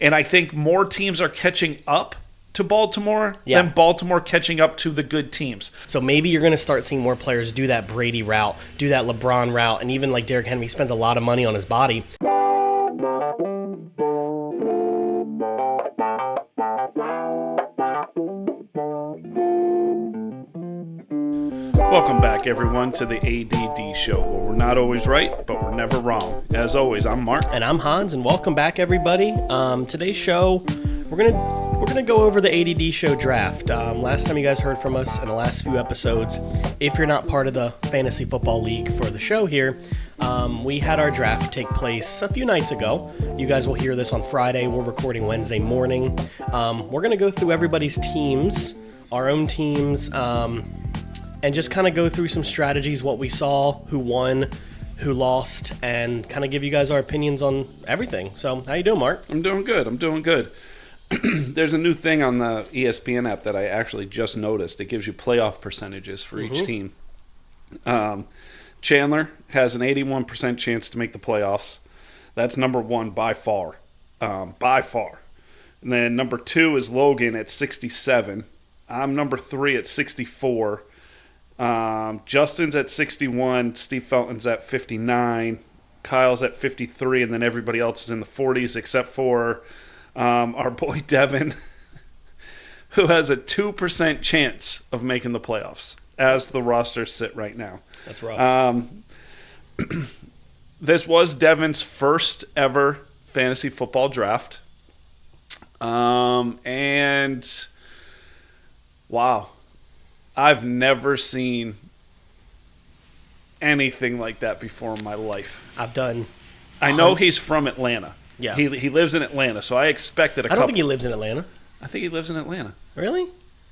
And I think more teams are catching up to Baltimore than Baltimore catching up to the good teams. So maybe you're going to start seeing more players do that Brady route, do that LeBron route, and even like Derrick Henry spends a lot of money on his body. Welcome back, everyone, to the A.D.D. show, where we're not always right, but we're never wrong. As always, I'm Mark. And I'm Hans, and welcome back, everybody. Today's show, we're gonna go over the A.D.D. show draft. Last time you guys heard from us in the last few episodes, if you're not part of the Fantasy Football League for the show here, we had our draft take place a few nights ago. You guys will hear this on Friday. We're recording Wednesday morning. We're gonna go through everybody's teams, our own teams, and just kind of go through some strategies, what we saw, who won, who lost, and kind of give you guys our opinions on everything. So, how you doing, Mark? I'm doing good. There's a new thing on the ESPN app that I actually just noticed. It gives you playoff percentages for each team. Chandler has an 81% chance to make the playoffs. That's number one by far. And then number two is Logan at 67. I'm number 3 at 64. Justin's at 61, Steve Felton's at 59, Kyle's at 53, and then everybody else is in the 40s except for our boy Devin, who has a 2% chance of making the playoffs as the rosters sit right now. That's rough. This was Devin's first ever fantasy football draft. And wow. I've never seen anything like that before in my life. I know he's from Atlanta. Yeah. He lives in Atlanta, so I expected I don't think he lives in Atlanta. I think he lives in Atlanta. Really?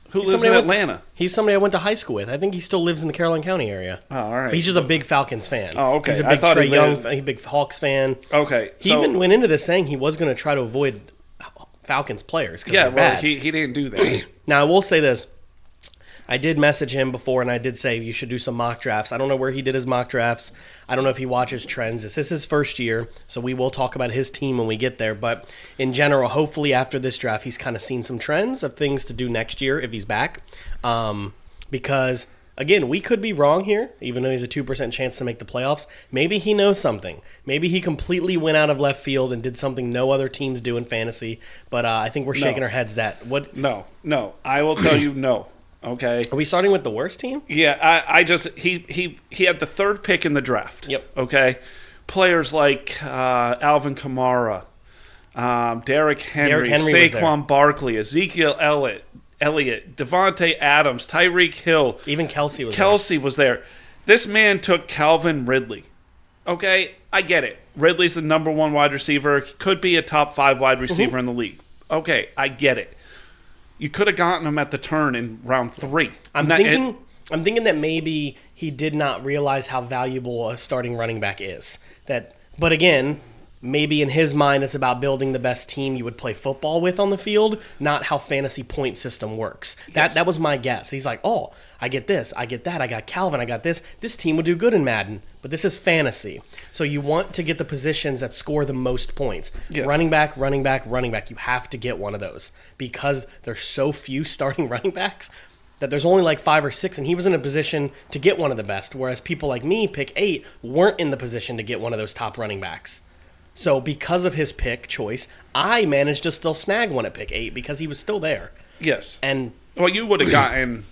Who lives in Atlanta? He's somebody I went to high school with. I think he still lives in the Caroline County area. Oh, all right. But he's just a big Falcons fan. Oh, okay. He's a big Trae Young, big Hawks fan. Okay. He even went into this saying he was going to try to avoid Falcons players. Yeah, well, bad. he didn't do that. Now, I will say this. I did message him before, and I did say you should do some mock drafts. I don't know where he did his mock drafts. I don't know if he watches trends. This is his first year, so we will talk about his team when we get there. But in general, hopefully after this draft, he's kind of seen some trends of things to do next year if he's back. Because, again, we could be wrong here, even though he's a 2% chance to make the playoffs. Maybe he knows something. Maybe he completely went out of left field and did something no other teams do in fantasy. But I think we're shaking our heads that. What? No. I will tell you no. Okay. Are we starting with the worst team? Yeah, he had the third pick in the draft. Yep. Okay. Players like Alvin Kamara, Derrick Henry Saquon Barkley, Ezekiel Elliott, Devontae Adams, Tyreek Hill. Even Kelsey was there. This man took Calvin Ridley. Okay, I get it. Ridley's the number 1 wide receiver. He could be a top 5 wide receiver in the league. Okay, I get it. You could have gotten him at the turn in round 3. I'm thinking that maybe he did not realize how valuable a starting running back is. But again, maybe in his mind it's about building the best team you would play football with on the field, not how fantasy point system works. That was my guess. He's like, oh, I get this, I get that, I got Calvin, I got this. This team would do good in Madden, but this is fantasy. So you want to get the positions that score the most points. Yes. Running back. You have to get one of those because there's so few starting running backs that there's only like 5 or 6, and he was in a position to get one of the best, whereas people like me, pick 8, weren't in the position to get one of those top running backs. So because of his pick choice, I managed to still snag one at pick 8 because he was still there. Yes. And well, you would have gotten,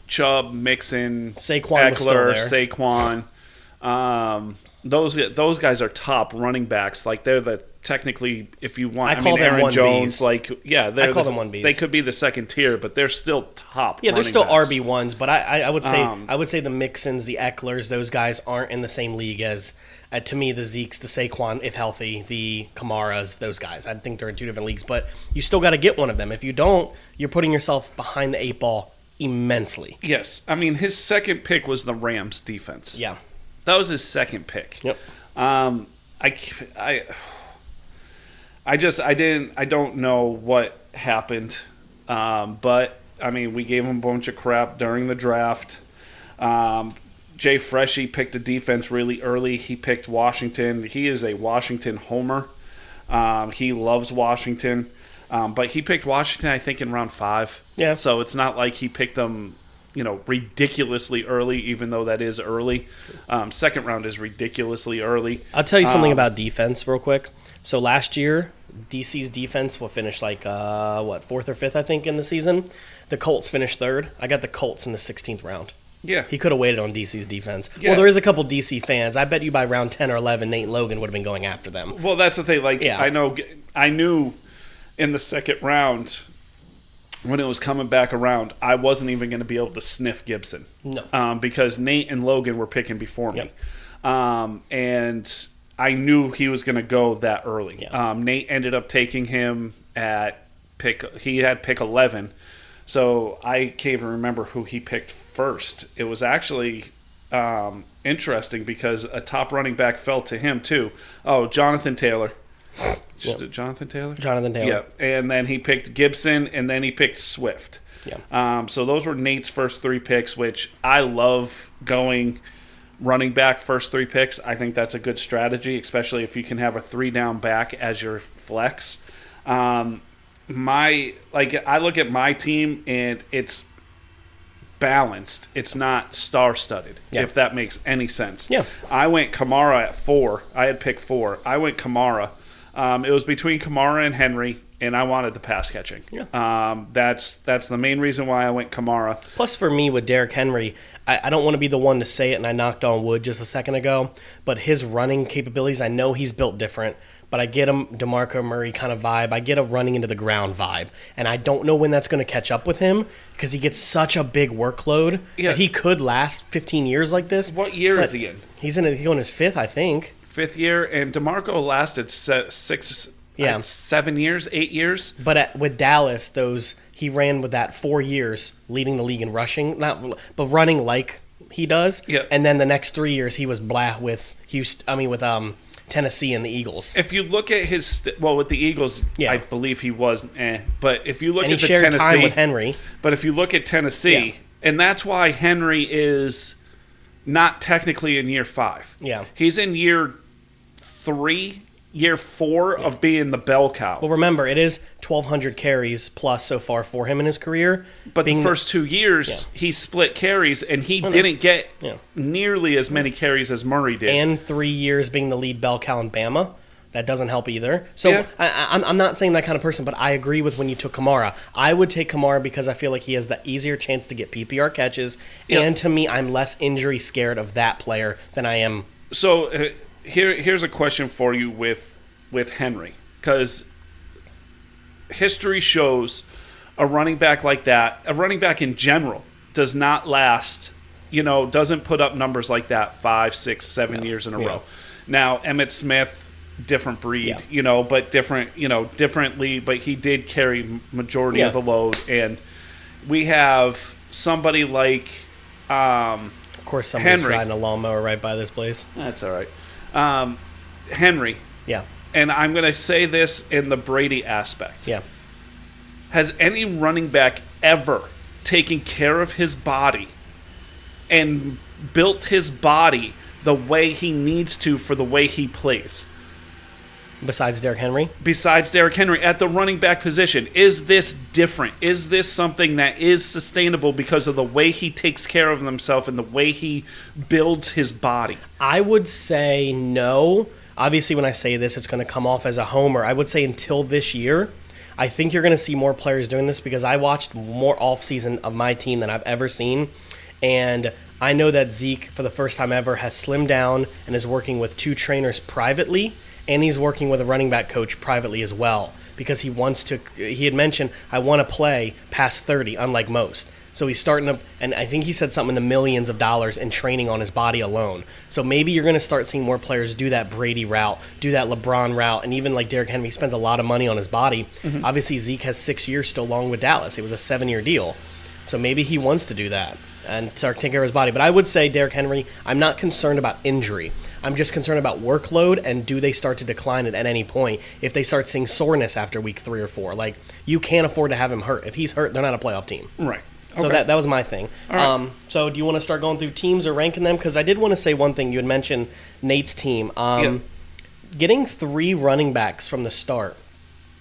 Chubb, Mixon, Saquon Eckler, Saquon. Those guys are top running backs. Like they're the technically, if you want, Aaron Jones. I call them 1Bs. They could be the second tier, but they're still top. Yeah, they're still backs. RB1s. But I would say the Mixons, the Ecklers, those guys aren't in the same league as to me the Zekes, the Saquon, if healthy, the Kamaras, those guys. I think they're in 2 different leagues, but you still got to get one of them. If you don't, you're putting yourself behind the 8 ball immensely. Yes, his second pick was the Rams defense. Yeah, that was his second pick. Yep. I don't know what happened, but we gave him a bunch of crap during the draft. Jay Freshy picked a defense really early. He picked Washington. He is a Washington homer. He loves Washington. But he picked Washington, I think, in round 5. Yeah. So it's not like he picked them, ridiculously early, even though that is early. Second round is ridiculously early. I'll tell you something about defense real quick. So last year, DC's defense will finish like, 4th or 5th, I think, in the season. The Colts finished 3rd. I got the Colts in the 16th round. Yeah. He could have waited on DC's defense. Yeah. Well, there is a couple DC fans. I bet you by round 10 or 11, Nate and Logan would have been going after them. Well, that's the thing. Like, Yeah. I knew in the second round, when it was coming back around, I wasn't even going to be able to sniff Gibson. No. Because Nate and Logan were picking before me. Yep. And I knew he was going to go that early. Yeah. Nate ended up taking him at he had pick 11. So I can't even remember who he picked first. It was actually interesting because a top running back fell to him too. Oh, Jonathan Taylor. Yep. Jonathan Taylor? Jonathan Taylor. Yeah, and then he picked Gibson, and then he picked Swift. Yeah. So those were Nate's first 3 picks, which I love going running back first 3 picks. I think that's a good strategy, especially if you can have a 3-down back as your flex. I look at my team, and it's balanced. It's not star-studded, Yeah. if that makes any sense. Yeah. I went Kamara at 4. I had picked 4. I went Kamara. It was between Kamara and Henry, and I wanted the pass catching. Yeah. That's the main reason why I went Kamara. Plus, for me, with Derrick Henry, I don't want to be the one to say it, and I knocked on wood just a second ago, but his running capabilities, I know he's built different, but I get him DeMarco Murray kind of vibe. I get a running into the ground vibe, and I don't know when that's going to catch up with him because he gets such a big workload that he could last 15 years like this. What year is he in? He's on his 5th, I think. 5th year, and DeMarco lasted 7 years, 8 years. But with Dallas, he ran with that 4 years, leading the league in rushing, but running like he does. Yeah. And then the next 3 years, he was blah with Tennessee and the Eagles. If you look at with the Eagles, Yeah. I believe he was But if you look And at he the shared Tennessee, time with Henry. But if you look at Tennessee, Yeah. and that's why Henry is not technically in year 5. Yeah. He's in year 3, year 4 of being the bell cow. Well, remember, it is 1,200 carries plus so far for him in his career. But the first 2 years, he split carries, and he didn't get nearly as many carries as Murray did. And 3 years being the lead bell cow in Bama. That doesn't help either. So I'm not saying that kind of person, but I agree with when you took Kamara. I would take Kamara because I feel like he has the easier chance to get PPR catches. Yep. And to me, I'm less injury scared of that player than I am. So here's a question for you with Henry, because history shows a running back like that, a running back in general, does not last, doesn't put up numbers like that 5, 6, 7 years in a row. Now, Emmitt Smith, different breed, but differently, but he did carry majority of the load. And we have somebody like Of course, somebody's Henry. riding a lawnmower right by this place. That's all right. Henry. Yeah. And I'm going to say this in the Brady aspect. Yeah. Has any running back ever taken care of his body and built his body the way he needs to for the way he plays? Besides Derrick Henry? Besides Derrick Henry at the running back position. Is this different? Is this something that is sustainable because of the way he takes care of himself and the way he builds his body? I would say no. Obviously, when I say this, it's going to come off as a homer. I would say until this year, I think you're going to see more players doing this because I watched more offseason of my team than I've ever seen. And I know that Zeke, for the first time ever, has slimmed down and is working with 2 trainers privately. And he's working with a running back coach privately as well because he had mentioned, I want to play past 30, unlike most. So he's starting to, and I think he said something in the millions of dollars in training on his body alone. So maybe you're going to start seeing more players do that Brady route, do that LeBron route, and even like Derrick Henry spends a lot of money on his body. Mm-hmm. Obviously, Zeke has 6 years still long with Dallas. It was a 7-year deal. So maybe he wants to do that and start taking care of his body. But I would say Derrick Henry, I'm not concerned about injury. I'm just concerned about workload and do they start to decline it at any point if they start seeing soreness after week 3 or 4. Like, you can't afford to have him hurt. If he's hurt, they're not a playoff team. Right. So that was my thing. Right. So do you want to start going through teams or ranking them? Because I did want to say one thing. You had mentioned Nate's team. getting 3 running backs from the start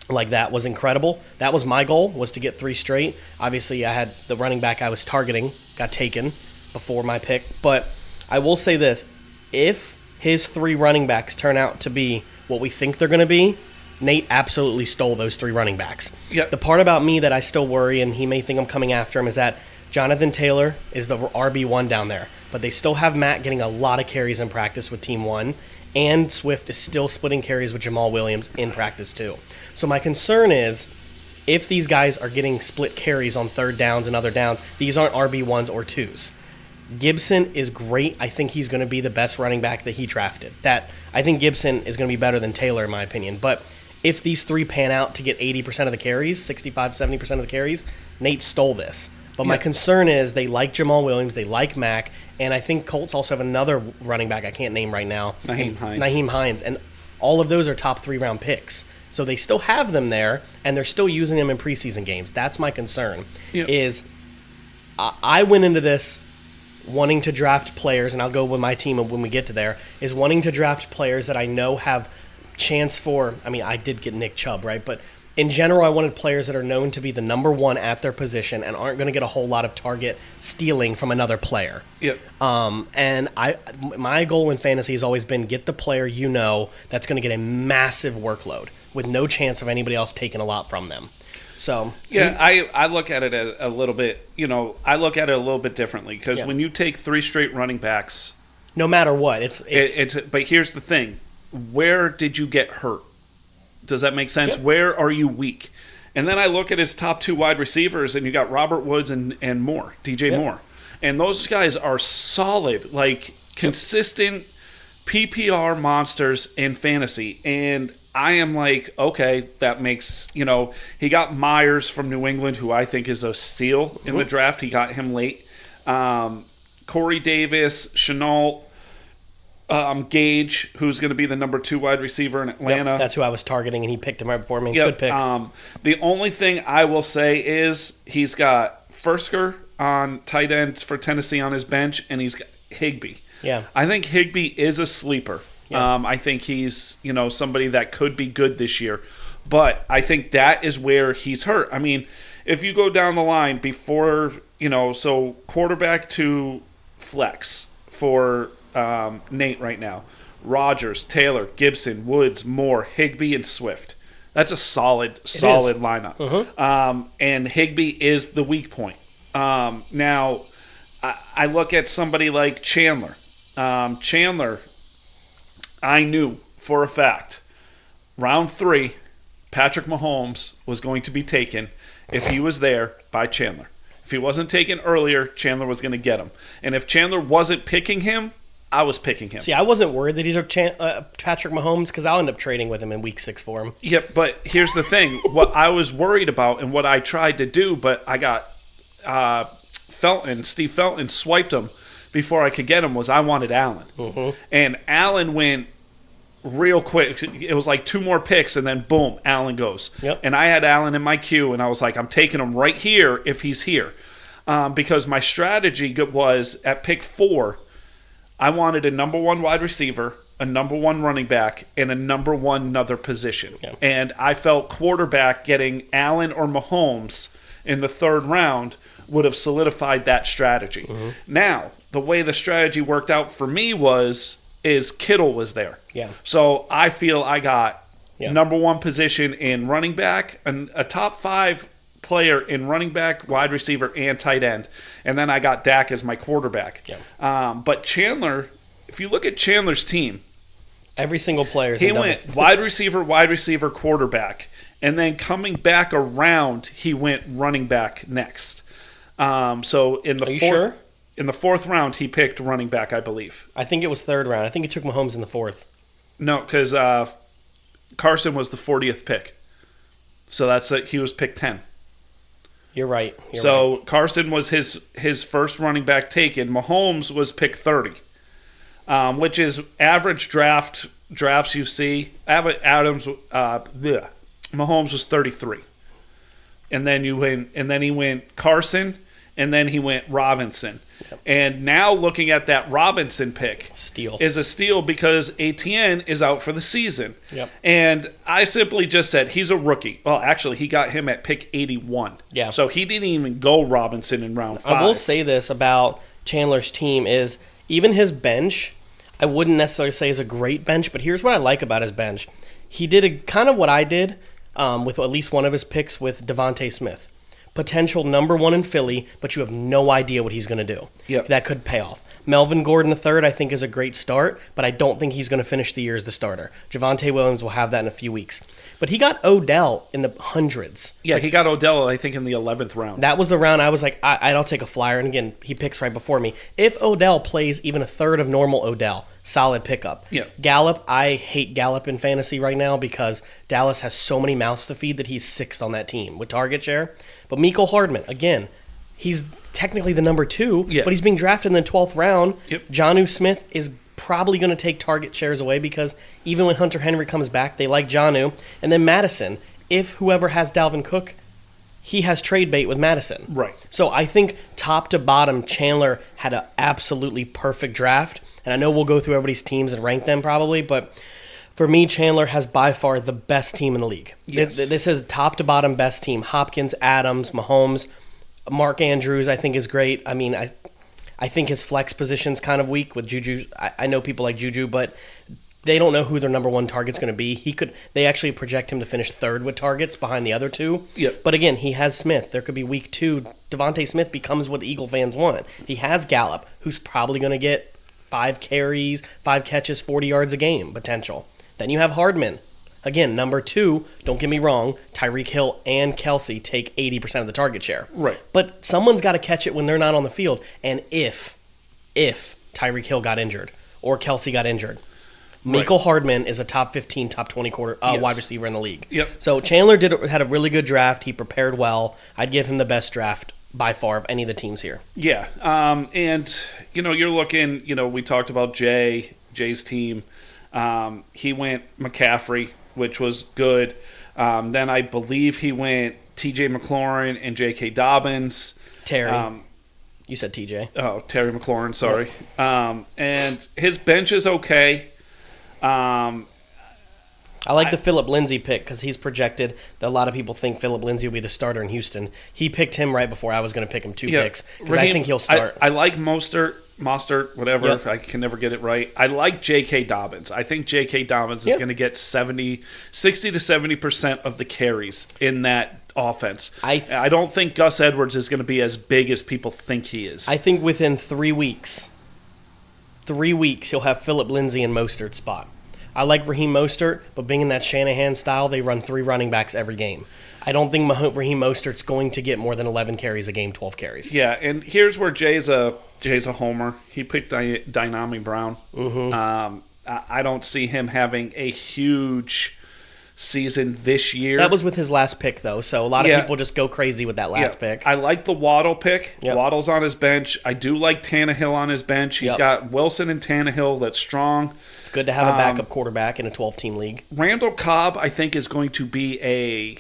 like that was incredible. That was my goal, was to get 3 straight. Obviously, I had the running back I was targeting got taken before my pick. But I will say this. If his 3 running backs turn out to be what we think they're going to be, Nate absolutely stole those 3 running backs. Yep. The part about me that I still worry, and he may think I'm coming after him, is that Jonathan Taylor is the RB1 down there. But they still have Matt getting a lot of carries in practice with Team 1, and Swift is still splitting carries with Jamal Williams in practice too. So my concern is, if these guys are getting split carries on third downs and other downs, these aren't RB1s or 2s. Gibson is great. I think he's going to be the best running back that he drafted. I think Gibson is going to be better than Taylor, in my opinion. But if these 3 pan out to get 80% of the carries, 65, 70% of the carries, Nate stole this. But my concern is they like Jamal Williams, they like Mack, and I think Colts also have another running back I can't name right now. Nyheim Hines. And all of those are top 3-round picks. So they still have them there, and they're still using them in preseason games. That's my concern. Is I went into this wanting to draft players, and I'll go with my team when we get to there, is wanting to draft players that I know have chance for, I mean, I did get Nick Chubb, right? But in general, I wanted players that are known to be the number 1 at their position and aren't going to get a whole lot of target stealing from another player. Yep. And my goal in fantasy has always been get the player that's going to get a massive workload with no chance of anybody else taking a lot from them. So yeah, I look at it a little bit. I look at it a little bit differently because when you take 3 straight running backs, no matter what, it's. But here's the thing: where did you get hurt? Does that make sense? Yep. Where are you weak? And then I look at his top 2 wide receivers, and you got Robert Woods and Moore, DJ Moore, and those guys are solid, like consistent PPR monsters in fantasy, and I am like, okay, that makes, he got Myers from New England, who I think is a steal in the draft. He got him late. Corey Davis, Chenault, Gage, who's going to be the number 2 wide receiver in Atlanta. Yep, that's who I was targeting, and he picked him right before me. Good pick. The only thing I will say is he's got Fursker on tight end for Tennessee on his bench, and he's got Higbee. Yeah. I think Higbee is a sleeper. Yeah. I think he's, somebody that could be good this year. But I think that is where he's hurt. I mean, if you go down the line before, so quarterback to flex for Nate right now. Rodgers, Taylor, Gibson, Woods, Moore, Higbee, and Swift. That's a solid lineup. And Higbee is the weak point. Now, I look at somebody like Chandler. Chandler, I knew for a fact, round 3, Patrick Mahomes was going to be taken if he was there by Chandler. If he wasn't taken earlier, Chandler was going to get him. And if Chandler wasn't picking him, I was picking him. See, I wasn't worried that he took Patrick Mahomes because I'll end up trading with him in week 6 for him. Yeah, but here's the thing. What I was worried about and what I tried to do, but I got Steve Felton swiped him before I could get him, was I wanted Allen. And Allen went real quick. It was like 2 more picks, and then boom, Allen goes. Yep. And I had Allen in my queue, and I was like, I'm taking him right here if he's here. Because my strategy was at pick 4, I wanted a number 1 wide receiver, a number 1 running back, and a number 1 another position. Yeah. And I felt quarterback getting Allen or Mahomes in the 3rd round would have solidified that strategy. Now, the way the strategy worked out for me is Kittle was there. Yeah. So I feel I got number 1 position in running back, and a top 5 player in running back, wide receiver, and tight end. And then I got Dak as my quarterback. Yeah. But Chandler, if you look at Chandler's team, every single player is he went wide receiver, quarterback. And then coming back around, he went running back next. So in the sure? In the 4th round, he picked running back, I believe. I think it was 3rd round. I think he took Mahomes in the 4th. No, because Carson was the 40th pick. So he was picked 10. You're right. Carson was his first running back taken. Mahomes was picked 30, which is average drafts you see. Mahomes was 33, and then he went Carson, and then he went Robinson. And now looking at that Robinson pick Steal. is a steal because Etienne is out for the season. Yep. And I simply just said he's a rookie. Well, actually, he got him at pick 81. Yeah. So he didn't even go Robinson in round 5. I will say this about Chandler's team is even his bench, I wouldn't necessarily say is a great bench, but here's what I like about his bench. He did kind of what I did with at least one of his picks with Devontae Smith. Potential number 1 in Philly, but you have no idea what he's going to do. Yep. That could pay off. Melvin Gordon III, I think, is a great start, but I don't think he's going to finish the year as the starter. Javonte Williams will have that in a few weeks. But he got Odell in the hundreds. Yeah, he got Odell, I think, in the 11th round. That was the round I was like, I'll take a flyer. And again, he picks right before me. If Odell plays even a third of normal Odell, solid pickup. Yeah. Gallup, I hate Gallup in fantasy right now because Dallas has so many mouths to feed that he's 6th on that team with target share. But Mecole Hardman, again, he's technically the number 2, Yeah. but he's being drafted in the 12th round. Yep. Jonnu Smith is probably going to take target shares away because even when Hunter Henry comes back, they like Jonnu. And then Madison, if whoever has Dalvin Cook, he has trade bait with Madison. Right. So I think top to bottom, Chandler had an absolutely perfect draft. And I know we'll go through everybody's teams and rank them probably, but for me, Chandler has by far the best team in the league. Yes. This is top to bottom best team. Hopkins, Adams, Mahomes, Mark Andrews I think is great. I mean, I think his flex position's kind of weak with Juju. I know people like Juju, but they don't know who their number 1 target's going to be. They actually project him to finish 3rd with targets behind the other 2. Yep. But again, he has Smith. There could be week 2. Devontae Smith becomes what the Eagle fans want. He has Gallup, who's probably going to get 5 carries, 5 catches, 40 yards a game potential. Then you have Hardman. Again, number 2, don't get me wrong, Tyreek Hill and Kelsey take 80% of the target share. Right. But someone's got to catch it when they're not on the field. And if Tyreek Hill got injured or Kelsey got injured, Mecole Hardman is a top 15, top 20 wide receiver in the league. Yep. So Chandler had a really good draft. He prepared well. I'd give him the best draft by far of any of the teams here. Yeah. And, you're looking, we talked about Jay's team. He went McCaffrey, which was good. Then I believe he went T.J. McLaurin and J.K. Dobbins. Terry. You said TJ. Oh, Terry McLaurin, sorry. Yep. And his bench is okay. I like the Phillip Lindsay pick because he's projected that a lot of people think Phillip Lindsay will be the starter in Houston. He picked him right before I was going to pick him 2 picks because I think he'll start. I like Mostert, whatever. Yep. I can never get it right. I like J.K. Dobbins. I think J.K. Dobbins is going to get 60 to 70% of the carries in that offense. I don't think Gus Edwards is going to be as big as people think he is. I think within 3 weeks, he'll have Phillip Lindsay in Mostert's spot. I like Raheem Mostert, but being in that Shanahan style, they run 3 running backs every game. I don't think Raheem Mostert's going to get more than 11 carries a game, 12 carries. Yeah, and here's where Jay's a homer. He picked Dynami Brown. Mm-hmm. I don't see him having a huge season this year. That was with his last pick, though, so a lot of people just go crazy with that last pick. I like the Waddle pick. Yep. Waddle's on his bench. I do like Tannehill on his bench. He's got Wilson and Tannehill that's strong. It's good to have a backup quarterback in a 12-team league. Randall Cobb, I think, is going to be a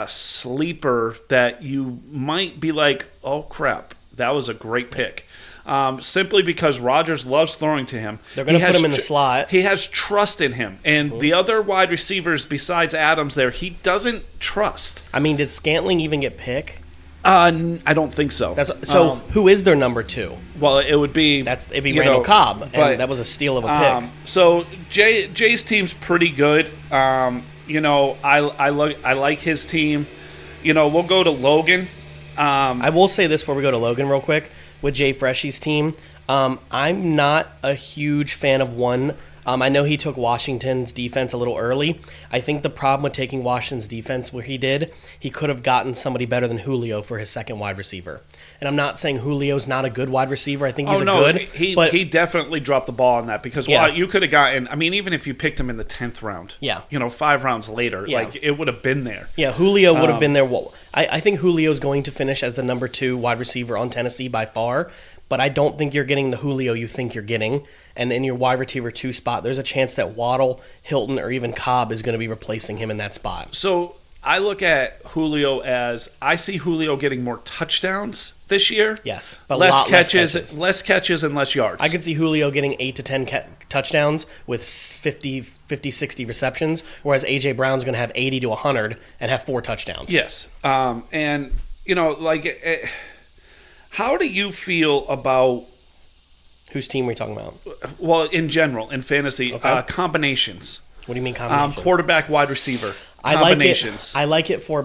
sleeper that you might be like, oh, crap, that was a great pick. Simply because Rodgers loves throwing to him. They're going to put him in the slot. He has trust in him. And the other wide receivers besides Adams there, he doesn't trust. I mean, did Scantling even get pick? I don't think so. Who is their number 2? Well, it would be... It'd be Randall Cobb, and that was a steal of a pick. So Jay's team's pretty good. I like his team. We'll go to Logan. I will say this before we go to Logan real quick. With Jay Freshy's team, I'm not a huge fan of one. I know he took Washington's defense a little early. I think the problem with taking Washington's defense where he did, he could have gotten somebody better than Julio for his second wide receiver. And I'm not saying Julio's not a good wide receiver. I think he's good. He definitely dropped the ball on that because you could have gotten, even if you picked him in the 10th round, 5 rounds later, it would have been there. Yeah, Julio would have been there. I think Julio's going to finish as the number 2 wide receiver on Tennessee by far, but I don't think you're getting the Julio you think you're getting. And in your wide receiver 2 spot, there's a chance that Waddle, Hilton, or even Cobb is going to be replacing him in that spot. So I look at Julio as I see Julio getting more touchdowns this year. Yes, but less catches and less yards. I could see Julio getting 8 to 10 touchdowns with 50, 60 receptions, whereas A.J. Brown's going to have 80 to 100 and have 4 touchdowns. Yes. And, how do you feel about... Whose team are we talking about? Well, in general, in fantasy, combinations. What do you mean combinations? Quarterback, wide receiver. Combinations. I like it for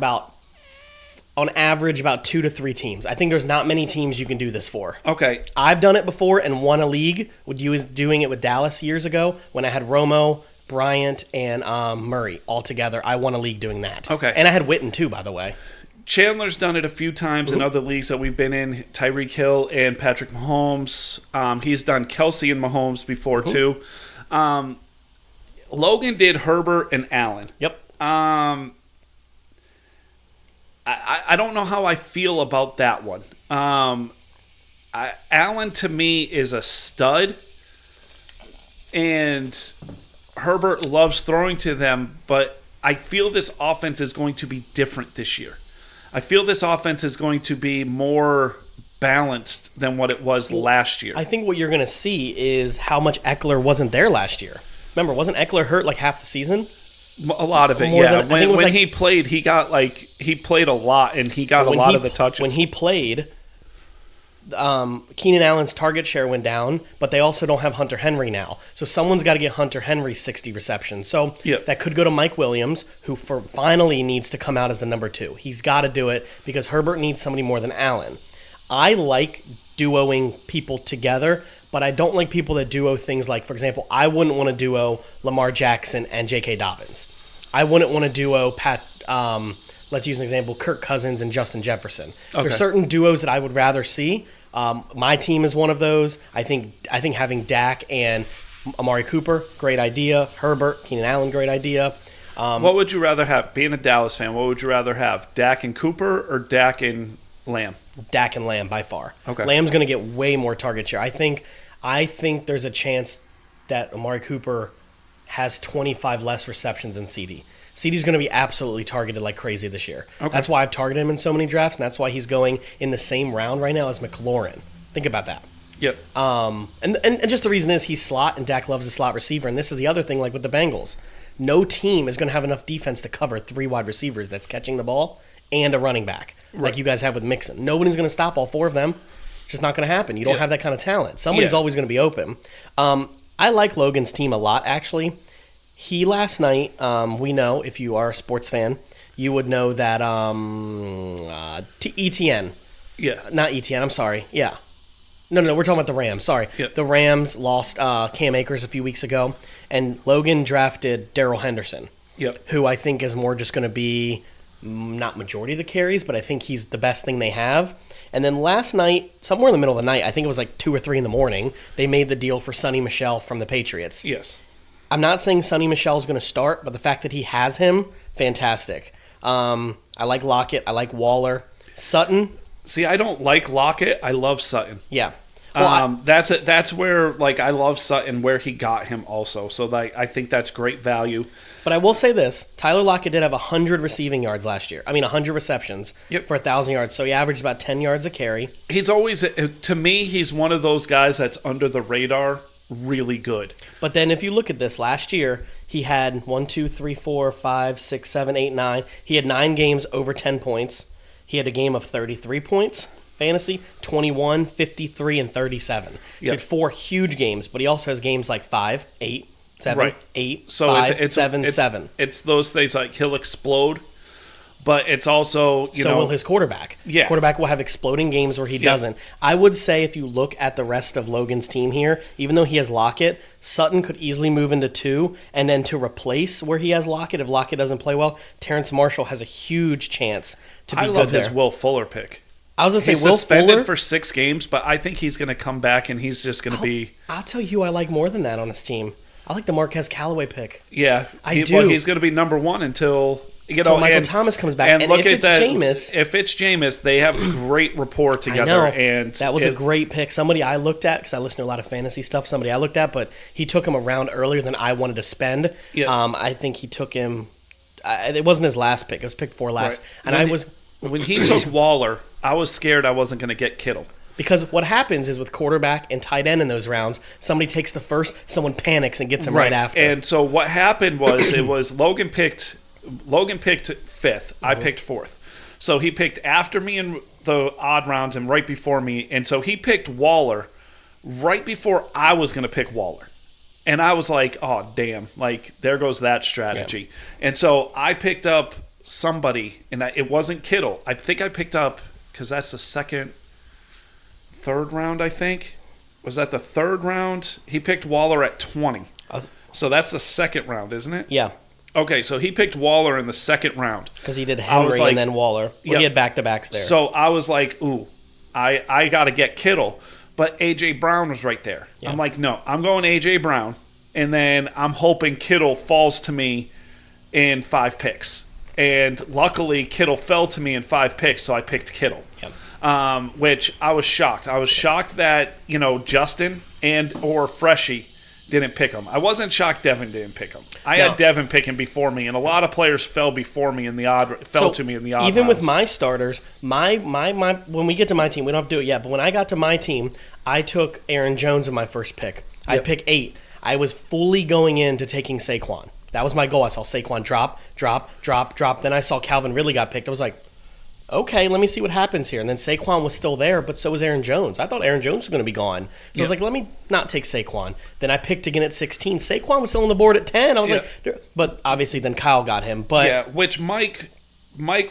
on average, about 2 to 3 teams. I think there's not many teams you can do this for. Okay. I've done it before and won a league. You was doing it with Dallas years ago when I had Romo, Bryant, and Murray all together. I won a league doing that. Okay. And I had Witten too, by the way. Chandler's done it a few times in other leagues that we've been in. Tyreek Hill and Patrick Mahomes. He's done Kelsey and Mahomes before too. Logan did Herbert and Allen. Yep. I don't know how I feel about that one. Allen to me is a stud, and Herbert loves throwing to them, but I feel this offense is going to be different this year. I feel this offense is going to be more balanced than what it was last year. I think what you're going to see is how much Eckler wasn't there last year. Remember, wasn't Eckler hurt like half the season? A lot of it, yeah. When he played, he played a lot, and he got a lot of the touches. When he played, Keenan Allen's target share went down, but they also don't have Hunter Henry now. So someone's got to get Hunter Henry 60 receptions. So that could go to Mike Williams, who finally needs to come out as the number 2. He's got to do it because Herbert needs somebody more than Allen. I like duoing people together, but I don't like people that duo things like, for example, I wouldn't want to duo Lamar Jackson and J.K. Dobbins. I wouldn't want to duo let's use an example, Kirk Cousins and Justin Jefferson. Okay. There's certain duos that I would rather see. My team is one of those. I think having Dak and Amari Cooper, great idea. Herbert, Keenan Allen, great idea. What would you rather have? Being a Dallas fan, what would you rather have? Dak and Cooper or Dak and Lamb? Dak and Lamb by far. Okay. Lamb's going to get way more target share. I think there's a chance that Amari Cooper has 25 less receptions than CD. CD's going to be absolutely targeted like crazy this year. Okay. That's why I've targeted him in so many drafts, and that's why he's going in the same round right now as McLaurin. Think about that. Yep. And just the reason is he's slot, and Dak loves a slot receiver. And this is the other thing, like with the Bengals. No team is going to have enough defense to cover 3 wide receivers that's catching the ball and a running back, like you guys have with Mixon. Nobody's going to stop all 4 of them. It's just not going to happen. You don't have that kind of talent. Somebody's always going to be open. I like Logan's team a lot, actually. He last night, we know, if you are a sports fan, you would know that ETN. Yeah. Not ETN, I'm sorry. Yeah. No, we're talking about the Rams. Sorry. Yep. The Rams lost Cam Akers a few weeks ago, and Logan drafted Darrell Henderson, who I think is more just going to be not majority of the carries, but I think he's the best thing they have. And then last night, somewhere in the middle of the night, I think it was like 2 or 3 in the morning, they made the deal for Sonny Michel from the Patriots. Yes. I'm not saying Sonny Michel's going to start, but the fact that he has him, fantastic. I like Lockett. I like Waller. Sutton. See, I don't like Lockett. I love Sutton. Yeah. Well, that's where I love Sutton, where he got him also. So I think that's great value. But I will say this: Tyler Lockett did have 100 receiving yards last year. 100 receptions for 1,000 yards. So he averaged about 10 yards a carry. He's always, to me, he's one of those guys that's under the radar. Really good. But then if you look at this last year, he had 1, 2, 3, 4, 5, 6, 7, 8, 9. He had 9 games over 10 points. He had a game of 33 points, fantasy, 21, 53, and 37. So he had 4 huge games, but he also has games like 5, 8, 7, 8, so 5, 7, 7. It's those things like he'll explode, but it's also, so will his quarterback. Yeah. Quarterback will have exploding games where he doesn't. I would say if you look at the rest of Logan's team here, even though he has Lockett, Sutton could easily move into 2, and then to replace where he has Lockett, if Lockett doesn't play well, Terrence Marshall has a huge chance to be good there. I love his Will Fuller pick. I was going to say Will Fuller. He's suspended for 6 games, but I think he's going to come back and he's just going to be... I'll tell you who I like more than that on his team. I like the Marquez Callaway pick. Yeah. I do. Well, he's going to be number 1 until... Michael Thomas comes back, and look if at it's Jameis, they have great rapport together. I know. And that was a great pick. Somebody I looked at, because I listen to a lot of fantasy stuff, somebody I looked at, but he took him around earlier than I wanted to spend. Yeah. I think he took him it wasn't his last pick. It was pick 4 last. Right. And when he took Waller, I was scared I wasn't going to get Kittle. Because what happens is with quarterback and tight end in those rounds, somebody takes the first, someone panics and gets him right after. And so what happened was Logan picked 5th. I picked 4th. So he picked after me in the odd rounds and right before me. And so he picked Waller right before I was going to pick Waller. And I was like, oh, damn. Like, there goes that strategy. Yeah. And so I picked up somebody, and it wasn't Kittle. I think I picked up, because that's the third round, I think. Was that the third round? He picked Waller at 20. So that's the second round, isn't it? Yeah. Okay, so he picked Waller in the second round. Because he did Henry and then Waller. Well, he had back-to-backs there. So I was like, ooh, I got to get Kittle. But A.J. Brown was right there. Yeah. I'm like, no, I'm going A.J. Brown. And then I'm hoping Kittle falls to me in 5 picks. And luckily, Kittle fell to me in 5 picks, so I picked Kittle. Yep. Which I was shocked. I was shocked that, Justin or Freshie didn't pick him. I wasn't shocked Devin didn't pick him. I had Devin picking before me, and a lot of players fell before me to me in the odd even rounds. With my starters, my when we get to my team, we don't have to do it yet, but when I got to my team, I took Aaron Jones in my first pick. Yep. I picked 8. I was fully going into taking Saquon. That was my goal. I saw Saquon drop. Then I saw Calvin Ridley got picked. I was like, okay, let me see what happens here. And then Saquon was still there, but so was Aaron Jones. I thought Aaron Jones was going to be gone. So I was like, let me not take Saquon. Then I picked again at 16. Saquon was still on the board at 10. I was like, but obviously then Kyle got him. But which Mike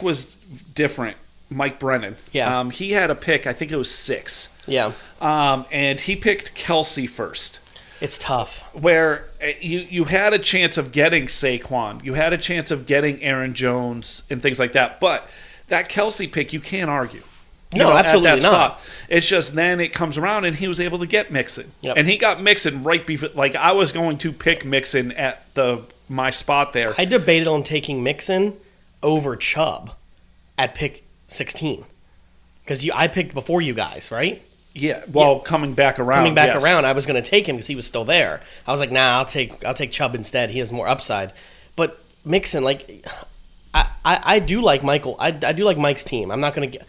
was different. Mike Brennan. Yeah. He had a pick, I think it was 6. Yeah. And he picked Kelsey first. It's tough. Where you had a chance of getting Saquon. You had a chance of getting Aaron Jones and things like that. But that Kelsey pick, you can't argue. No, absolutely not. It's just then it comes around and he was able to get Mixon. Yep. And he got Mixon right before. Like, I was going to pick Mixon at my spot there. I debated on taking Mixon over Chubb at pick 16. Because I picked before you guys, right? Yeah, coming back around, I was going to take him because he was still there. I was like, nah, I'll take Chubb instead. He has more upside. But Mixon, like, I do like Michael. I do like Mike's team. I'm not going to get.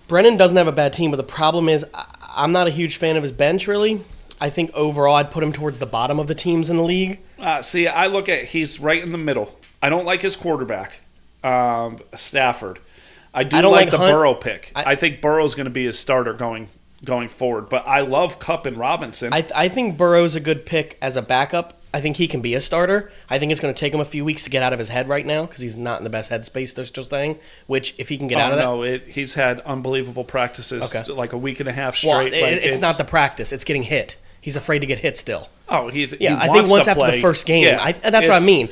Brennan doesn't have a bad team, but the problem is I'm not a huge fan of his bench. Really, I think overall I'd put him towards the bottom of the teams in the league. See, I look at he's right in the middle. I don't like his quarterback, Stafford. I don't like the Hunt. Burrow pick. I think Burrow's going to be his starter going forward. But I love Kupp and Robinson. I think Burrow's a good pick as a backup. I think he can be a starter. I think it's going to take him a few weeks to get out of his head right now because he's not in the best headspace, they're still saying, which if he can get out of that... No, he's had unbelievable practices, like a week and a half straight. Well, it's not the practice. It's getting hit. He's afraid to get hit still. Oh, I think once after the first game. Yeah, that's what I mean.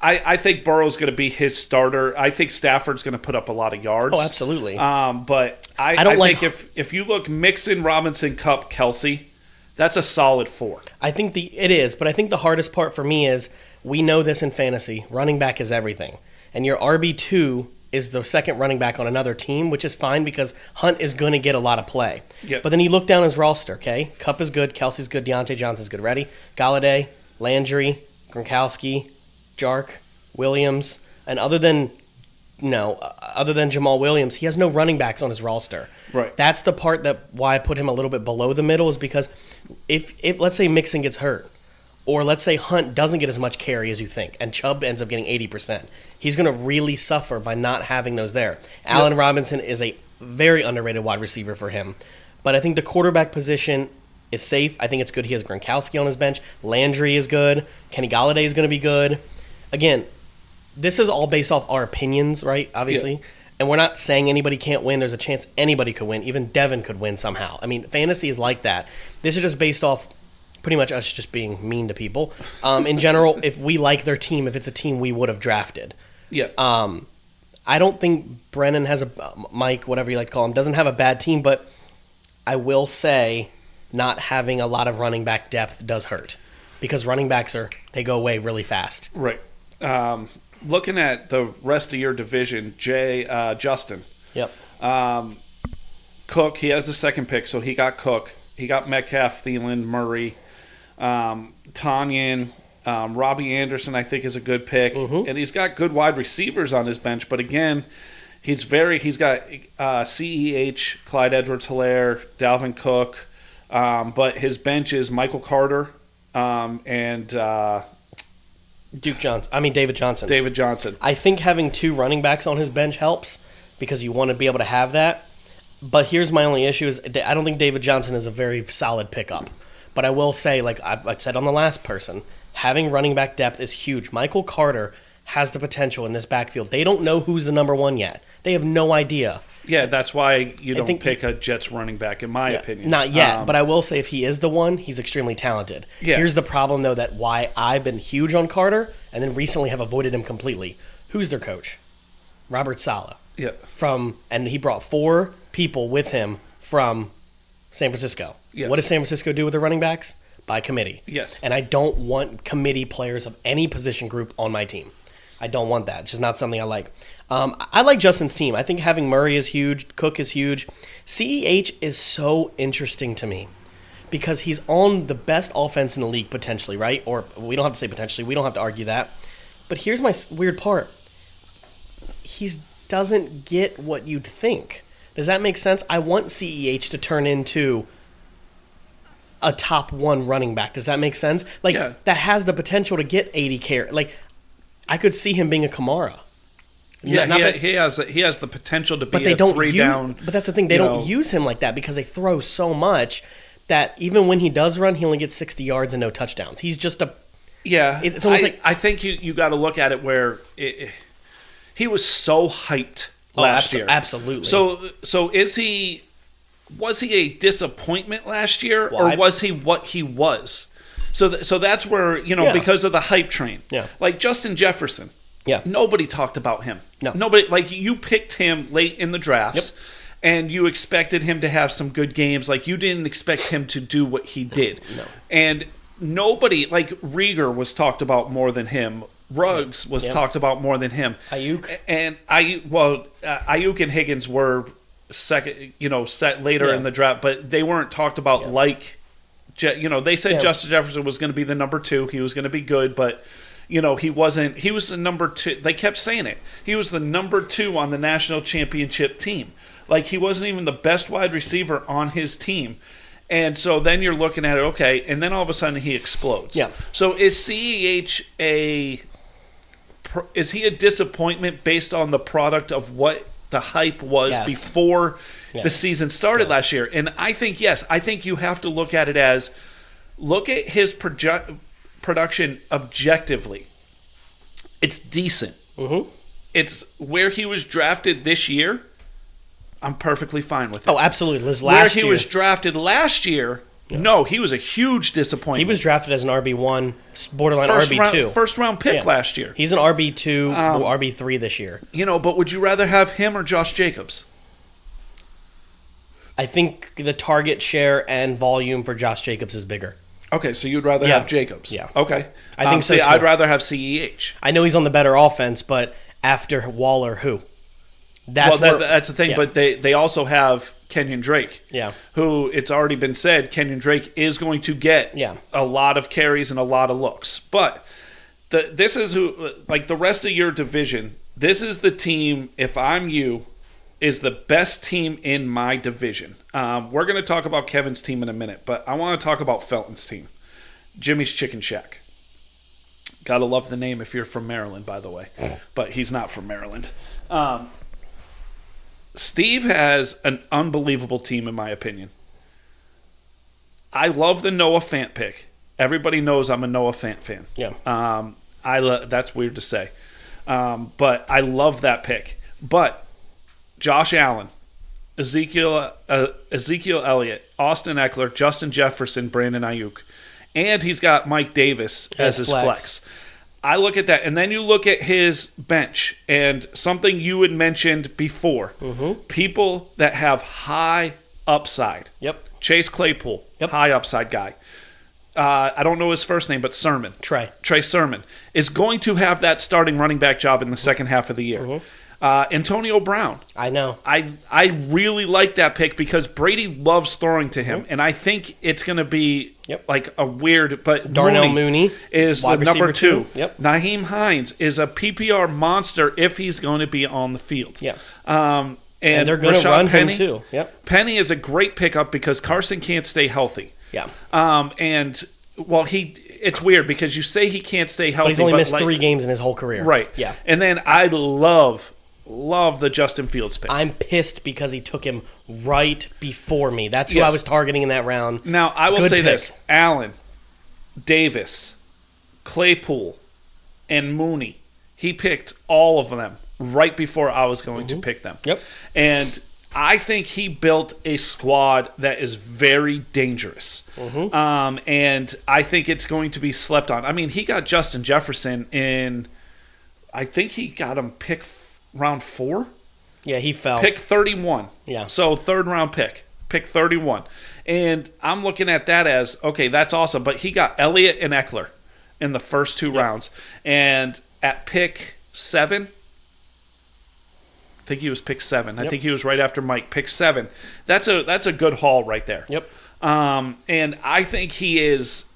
I think Burrow's going to be his starter. I think Stafford's going to put up a lot of yards. Oh, absolutely. But I think if you look Mixon, Robinson, Kupp, Kelsey, that's a solid 4. I think it is, but I think the hardest part for me is we know this in fantasy. Running back is everything. And your RB2 is the second running back on another team, which is fine because Hunt is going to get a lot of play. Yep. But then you look down his roster, okay? Kupp is good, Kelsey's good, Deontay Johnson's good. Ready? Galladay, Landry, Gronkowski, Jark, Williams, and other than Jamal Williams, he has no running backs on his roster. Right. That's the part why I put him a little bit below the middle is because if let's say Mixon gets hurt, or let's say Hunt doesn't get as much carry as you think, and Chubb ends up getting 80%, he's going to really suffer by not having those there. Allen Robinson is a very underrated wide receiver for him. But I think the quarterback position is safe. I think it's good he has Gronkowski on his bench. Landry is good. Kenny Galladay is going to be good. Again, this is all based off our opinions, right? Obviously. Yeah. And we're not saying anybody can't win. There's a chance anybody could win. Even Devin could win somehow. I mean, fantasy is like that. This is just based off pretty much us just being mean to people. In general, if we like their team, if it's a team we would have drafted. Yeah. I don't think Brennan has Mike, whatever you like to call him, doesn't have a bad team, but I will say not having a lot of running back depth does hurt. Because running backs they go away really fast. Right. Looking at the rest of your division, Justin. Yep. Cook, he has the second pick, so he got Cook. He got Metcalf, Thielen, Murray, Tanyan, Robbie Anderson, I think, is a good pick. And he's got good wide receivers on his bench. But again, he's got CEH, Clyde Edwards-Helaire, Dalvin Cook. But his bench is Michael Carter and David Johnson. David Johnson. I think having 2 running backs on his bench helps because you want to be able to have that. But here's my only issue is I don't think David Johnson is a very solid pickup. But I will say, like I said on the last person, having running back depth is huge. Michael Carter has the potential in this backfield. They don't know who's the number 1 yet. They have no idea. Yeah, that's why you don't pick a Jets running back, in my opinion. Not yet, but I will say if he is the one, he's extremely talented. Yeah. Here's the problem, though, that why I've been huge on Carter and then recently have avoided him completely. Who's their coach? Robert Saleh. Yeah. And he brought 4 people with him from San Francisco. Yes. What does San Francisco do with their running backs? By committee. Yes. And I don't want committee players of any position group on my team. I don't want that. It's just not something I like. I like Justin's team. I think having Murray is huge. Cook is huge. CEH is so interesting to me because he's on the best offense in the league potentially, right? Or we don't have to say potentially. We don't have to argue that. But here's my weird part. He doesn't get what you'd think. Does that make sense? I want CEH to turn into a top 1 running back. Does that make sense? That has the potential to get 80 carries. Like, I could see him being a Kamara. Yeah, he has the potential to be but they a don't 3-down. But that's the thing. They don't use him like that because they throw so much that even when he does run, he only gets 60 yards and no touchdowns. He's just a... Yeah. It's almost like... I think you got to look at it where he was so hyped last year. Absolutely. So was he a disappointment last year, or was he what he was? So that's where, because of the hype train. Yeah. Like Justin Jefferson. Yeah. Nobody talked about him. No. Nobody, like, you picked him late in the drafts, and you expected him to have some good games. Like, you didn't expect him to do what he did. No. And nobody, like, Rieger was talked about more than him. Ruggs was talked about more than him. Ayuk. And Ayuk and Higgins were second, set later in the draft, but they weren't talked about like, they said Justin Jefferson was going to be the number 2. He was going to be good, but he wasn't. He was the number 2. They kept saying it. He was the number 2 on the national championship team. Like, he wasn't even the best wide receiver on his team. And so then you're looking at it, okay, and then all of a sudden he explodes. Yeah. So is CEH a disappointment based on the product of what the hype was before the season started last year? And I think, yes, I think you have to look at it as, look at his production objectively. It's decent. Mm-hmm. It's where he was drafted this year. I'm perfectly fine with it. Oh, absolutely. Where he was drafted last year, no, he was a huge disappointment. He was drafted as an RB1, borderline RB2. First round pick last year. He's an RB2 or RB3 this year. But would you rather have him or Josh Jacobs? I think the target share and volume for Josh Jacobs is bigger. Okay, so you'd rather have Jacobs. Yeah. Okay. I think so, too. I'd rather have CEH. I know he's on the better offense, but after Waller, who? That's the thing, but they also have Kenyon Drake. Yeah. Who, it's already been said, Kenyon Drake is going to get a lot of carries and a lot of looks. But this is who, like the rest of your division, this is the team, if I'm you, is the best team in my division. We're going to talk about Kevin's team in a minute, but I want to talk about Felton's team. Jimmy's Chicken Shack. Gotta love the name if you're from Maryland, by the way. But he's not from Maryland. Steve has an unbelievable team, in my opinion. I love the Noah Fant pick. Everybody knows I'm a Noah Fant fan. Yeah. That's weird to say. But I love that pick. But Josh Allen, Ezekiel Elliott, Austin Eckler, Justin Jefferson, Brandon Ayuk. And he's got Mike Davis as his flex. I look at that, and then you look at his bench, and something you had mentioned before. Mm-hmm. People that have high upside. Yep. Chase Claypool, high upside guy. I don't know his first name, but Sermon. Trey Sermon is going to have that starting running back job in the second half of the year. Mm-hmm. Antonio Brown. I know. I really like that pick because Brady loves throwing to him, and I think it's going to be like a weird. But Darnell Mooney is the number 2. Yep. Nyheim Hines is a PPR monster if he's going to be on the field. Yeah. And they're going to run him too. Yep. Penny is a great pickup because Carson can't stay healthy. Yeah. It's weird because you say he can't stay healthy, but he's only missed 3 games in his whole career. Right. Yeah. And then I love the Justin Fields pick. I'm pissed because he took him right before me. That's who I was targeting in that round. Now, I will say this. Allen, Davis, Claypool, and Mooney. He picked all of them right before I was going to pick them. Yep. And I think he built a squad that is very dangerous. And I think it's going to be slept on. I mean, he got Justin Jefferson in, I think he got him pick round 4. Yeah, he fell. Pick 31. Yeah. So 3rd round pick. Pick 31. And I'm looking at that as, okay, that's awesome. But he got Elliott and Eckler in the first 2 rounds. And at pick 7, I think he was pick 7. I think he was right after Mike. Pick 7. That's a good haul right there. Yep. And I think he is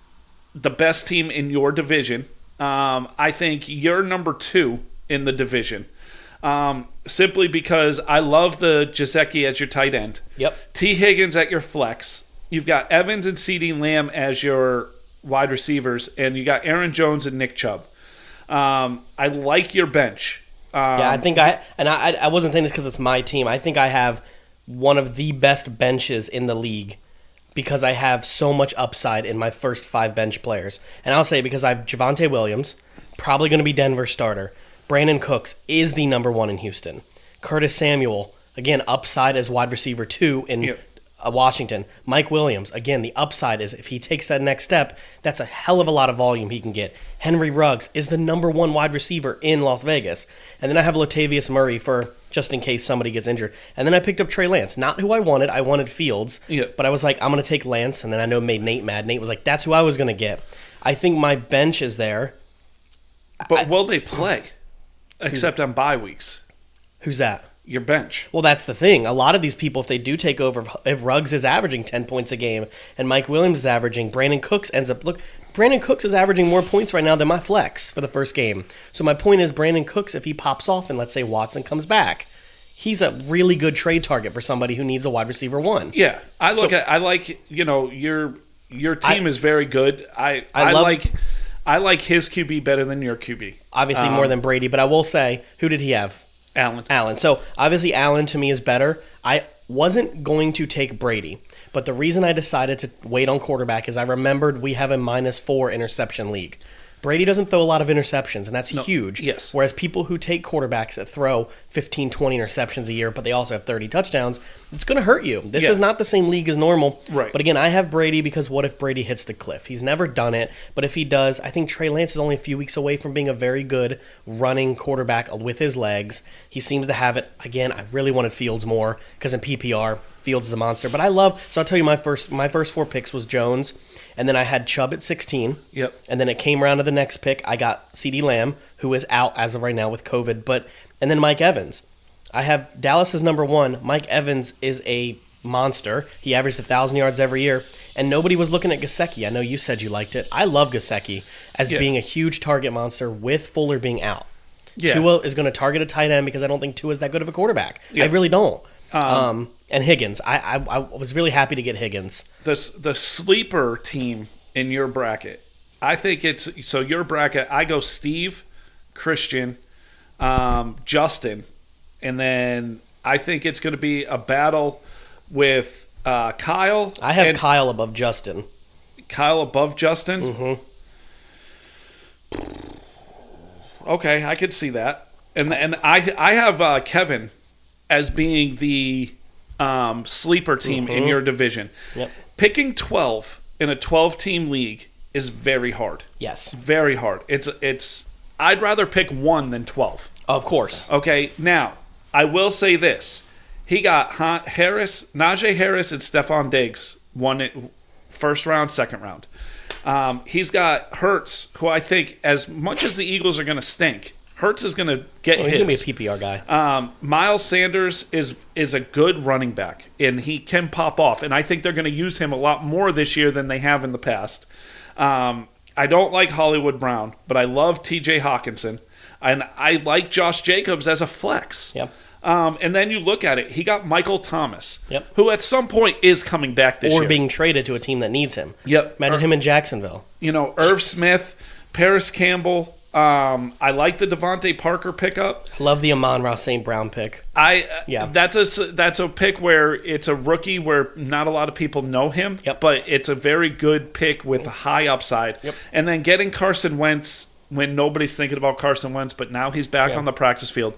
the best team in your division. I think you're number 2 in the division. Simply because I love the Gesicki as your tight end. Yep. T. Higgins at your flex. You've got Evans and CeeDee Lamb as your wide receivers, and you got Aaron Jones and Nick Chubb. I like your bench. I think I wasn't saying this because it's my team. I think I have one of the best benches in the league because I have so much upside in my first 5 bench players. And I'll say because I have Javonte Williams, probably going to be Denver's starter. Brandon Cooks is the number 1 in Houston. Curtis Samuel, again, upside as wide receiver 2 in Washington. Mike Williams, again, the upside is if he takes that next step, that's a hell of a lot of volume he can get. Henry Ruggs is the number 1 wide receiver in Las Vegas. And then I have Latavius Murray for just in case somebody gets injured. And then I picked up Trey Lance. Not who I wanted. I wanted Fields. But I was like, I'm going to take Lance. And then I know it made Nate mad. Nate was like, that's who I was going to get. I think my bench is there. But will they play? Except on bye weeks. Who's that? Your bench. Well, that's the thing. A lot of these people, if they do take over, if Ruggs is averaging 10 points a game and Mike Williams is averaging, Brandon Cooks ends up... Look, Brandon Cooks is averaging more points right now than my flex for the first game. So my point is, Brandon Cooks, if he pops off and let's say Watson comes back, he's a really good trade target for somebody who needs a wide receiver 1. Yeah. I like, your team is very good. I like his QB better than your QB. Obviously more than Brady, but I will say, who did he have? Allen. So obviously Allen to me is better. I wasn't going to take Brady, but the reason I decided to wait on quarterback is I remembered we have a -4 interception league. Brady doesn't throw a lot of interceptions, and that's huge. Yes. Whereas people who take quarterbacks that throw 15, 20 interceptions a year, but they also have 30 touchdowns, it's going to hurt you. This is not the same league as normal. Right. But again, I have Brady because what if Brady hits the cliff? He's never done it, but if he does, I think Trey Lance is only a few weeks away from being a very good running quarterback with his legs. He seems to have it. Again, I really wanted Fields more because in PPR, Fields is a monster. But so I'll tell you my first 4 picks was Jones, and then I had Chubb at 16. Yep. And then it came around to the next pick. I got CeeDee Lamb, who is out as of right now with COVID. And then Mike Evans. I have Dallas as number 1. Mike Evans is a monster. He averaged 1,000 yards every year. And nobody was looking at Gesicki. I know you said you liked it. I love Gesicki as being a huge target monster with Fuller being out. Yeah. Tua is going to target a tight end because I don't think Tua is that good of a quarterback. Yeah. I really don't. And Higgins. I was really happy to get Higgins. The sleeper team in your bracket, I think it's... So your bracket, I go Steve, Christian, Justin, and then I think it's going to be a battle with Kyle. I have Kyle above Justin. Kyle above Justin? Mm-hmm. Okay, I could see that. And I have Kevin as being the sleeper team in your division. Yep. Picking 12 in a 12-team league is very hard. Yes. Very hard. It's. I'd rather pick 1 than 12. Of course. Okay, now, I will say this. He got Najee Harris and Stephon Diggs, first round, second round. He's got Hurts, who I think, as much as the Eagles are going to stink, Hurts is going to get He's his. going to be a PPR guy. Miles Sanders is a good running back, and he can pop off. And I think they're going to use him a lot more this year than they have in the past. I don't like Hollywood Brown, but I love T.J. Hawkinson, and I like Josh Jacobs as a flex. Yep. And then you look at it, he got Michael Thomas, Yep. who at some point is coming back this year. Or being traded to a team that needs him. Yep. Imagine him in Jacksonville. Irv Smith, Paris Campbell. I like the Devontae Parker pickup. Love the Amon-Ra St. Brown pick. That's a pick where it's a rookie where not a lot of people know him, but it's a very good pick with a high upside. Yep. And then getting Carson Wentz when nobody's thinking about Carson Wentz, but now he's back on the practice field.